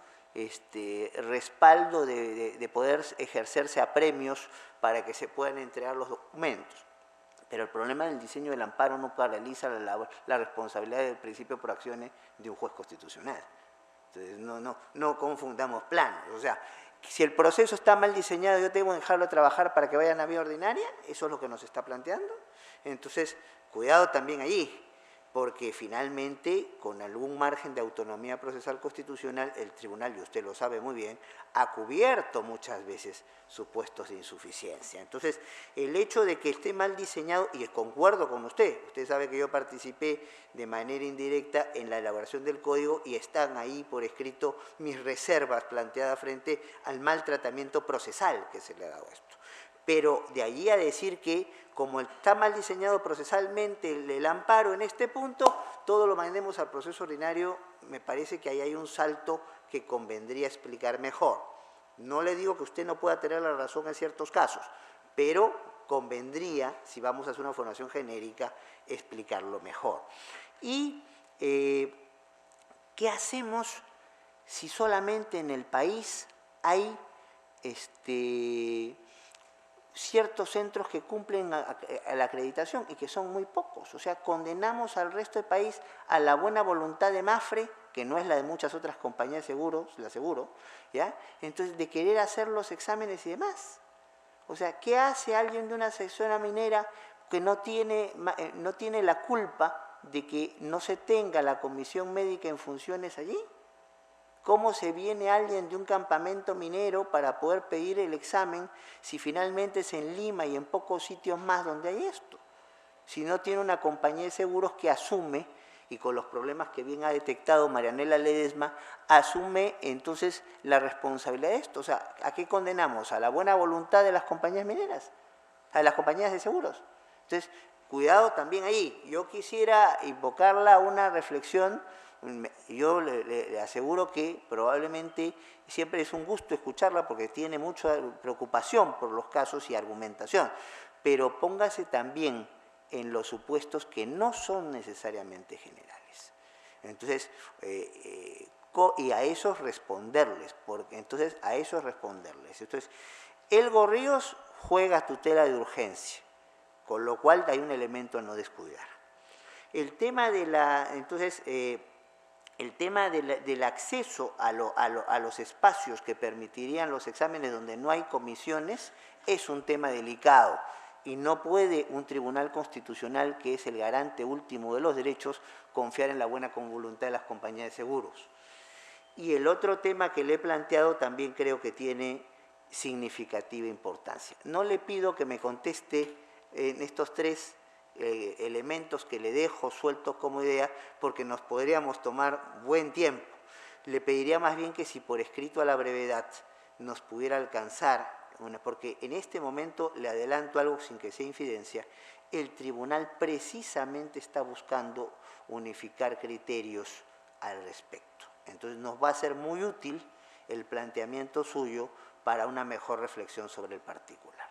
respaldo de poder ejercerse a premios para que se puedan entregar los documentos. Pero el problema del diseño del amparo no paraliza la responsabilidad del principio por acciones de un juez constitucional. Entonces, no confundamos planos. O sea, si el proceso está mal diseñado, yo tengo que dejarlo trabajar para que vaya a la vía ordinaria, eso es lo que nos está planteando. Entonces, cuidado también allí, porque finalmente, con algún margen de autonomía procesal constitucional, el tribunal, y usted lo sabe muy bien, ha cubierto muchas veces supuestos de insuficiencia. Entonces, el hecho de que esté mal diseñado, y concuerdo con usted sabe que yo participé de manera indirecta en la elaboración del código y están ahí por escrito mis reservas planteadas frente al mal tratamiento procesal que se le ha dado a esto. Pero de allí a decir que, como está mal diseñado procesalmente el amparo en este punto, todo lo mandemos al proceso ordinario, me parece que ahí hay un salto que convendría explicar mejor. No le digo que usted no pueda tener la razón en ciertos casos, pero convendría, si vamos a hacer una formación genérica, explicarlo mejor. Y, ¿qué hacemos si solamente en el país hay ciertos centros que cumplen a la acreditación y que son muy pocos? O sea, condenamos al resto del país a la buena voluntad de Mafre, que no es la de muchas otras compañías de seguros, le aseguro, ¿ya? Entonces, de querer hacer los exámenes y demás. O sea, ¿qué hace alguien de una sección minera que no tiene la culpa de que no se tenga la comisión médica en funciones allí? ¿Cómo se viene alguien de un campamento minero para poder pedir el examen si finalmente es en Lima y en pocos sitios más donde hay esto? Si no tiene una compañía de seguros que asume, y con los problemas que bien ha detectado Marianela Ledesma, asume entonces la responsabilidad de esto. O sea, ¿a qué condenamos? ¿A la buena voluntad de las compañías mineras? ¿A las compañías de seguros? Entonces, cuidado también ahí. Yo quisiera invocarla a una reflexión. Yo le aseguro que probablemente siempre es un gusto escucharla porque tiene mucha preocupación por los casos y argumentación, pero póngase también en los supuestos que no son necesariamente generales. Entonces, y a esos responderles, porque entonces a esos responderles. Entonces, el Gorríos juega tutela de urgencia, con lo cual hay un elemento a no descuidar. El tema de el tema del acceso a los espacios que permitirían los exámenes donde no hay comisiones es un tema delicado y no puede un tribunal constitucional, que es el garante último de los derechos, confiar en la buena voluntad de las compañías de seguros. Y el otro tema que le he planteado también creo que tiene significativa importancia. No le pido que me conteste en estos tres elementos que le dejo sueltos como idea, porque nos podríamos tomar buen tiempo. Le pediría más bien que si por escrito a la brevedad nos pudiera alcanzar, porque en este momento le adelanto algo sin que sea infidencia, el tribunal precisamente está buscando unificar criterios al respecto. Entonces nos va a ser muy útil el planteamiento suyo para una mejor reflexión sobre el particular.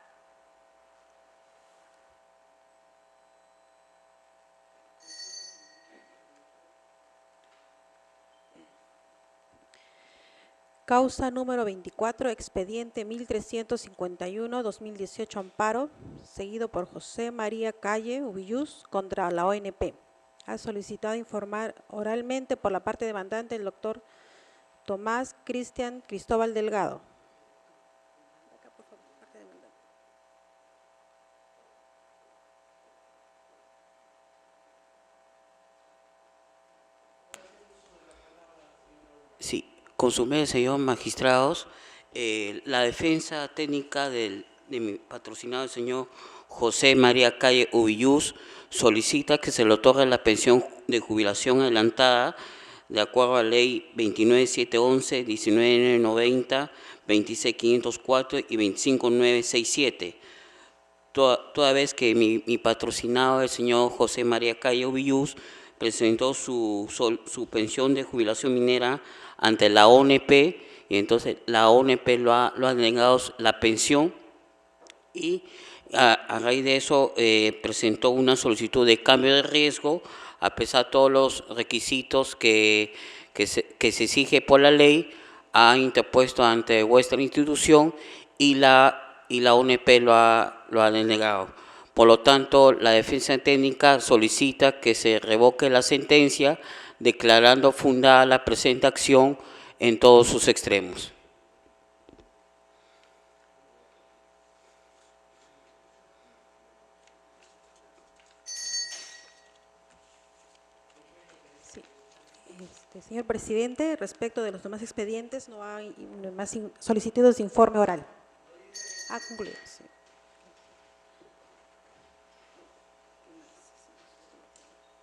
Causa número 24, expediente 1351-2018 amparo, seguido por José María Calle Ubillús contra la ONP. Ha solicitado informar oralmente por la parte demandante el doctor Tomás Cristian Cristóbal Delgado. Con su merced, señor magistrados, la defensa técnica de mi patrocinado, el señor José María Calle Ubillús, solicita que se le otorgue la pensión de jubilación adelantada de acuerdo a la ley 29711, 19990, 26504 y 25967. Toda vez que mi patrocinado, el señor José María Calle Ubillús, presentó su pensión de jubilación minera ante la ONP, y entonces la ONP lo ha denegado la pensión, y a raíz de eso presentó una solicitud de cambio de riesgo, a pesar de todos los requisitos que se exige por la ley, ha interpuesto ante vuestra institución y la ONP lo ha denegado. Por lo tanto, la defensa técnica solicita que se revoque la sentencia, declarando fundada la presente acción en todos sus extremos. Sí. Señor presidente, respecto de los demás expedientes, no hay más solicitudes de informe oral. Ha concluido. Sí.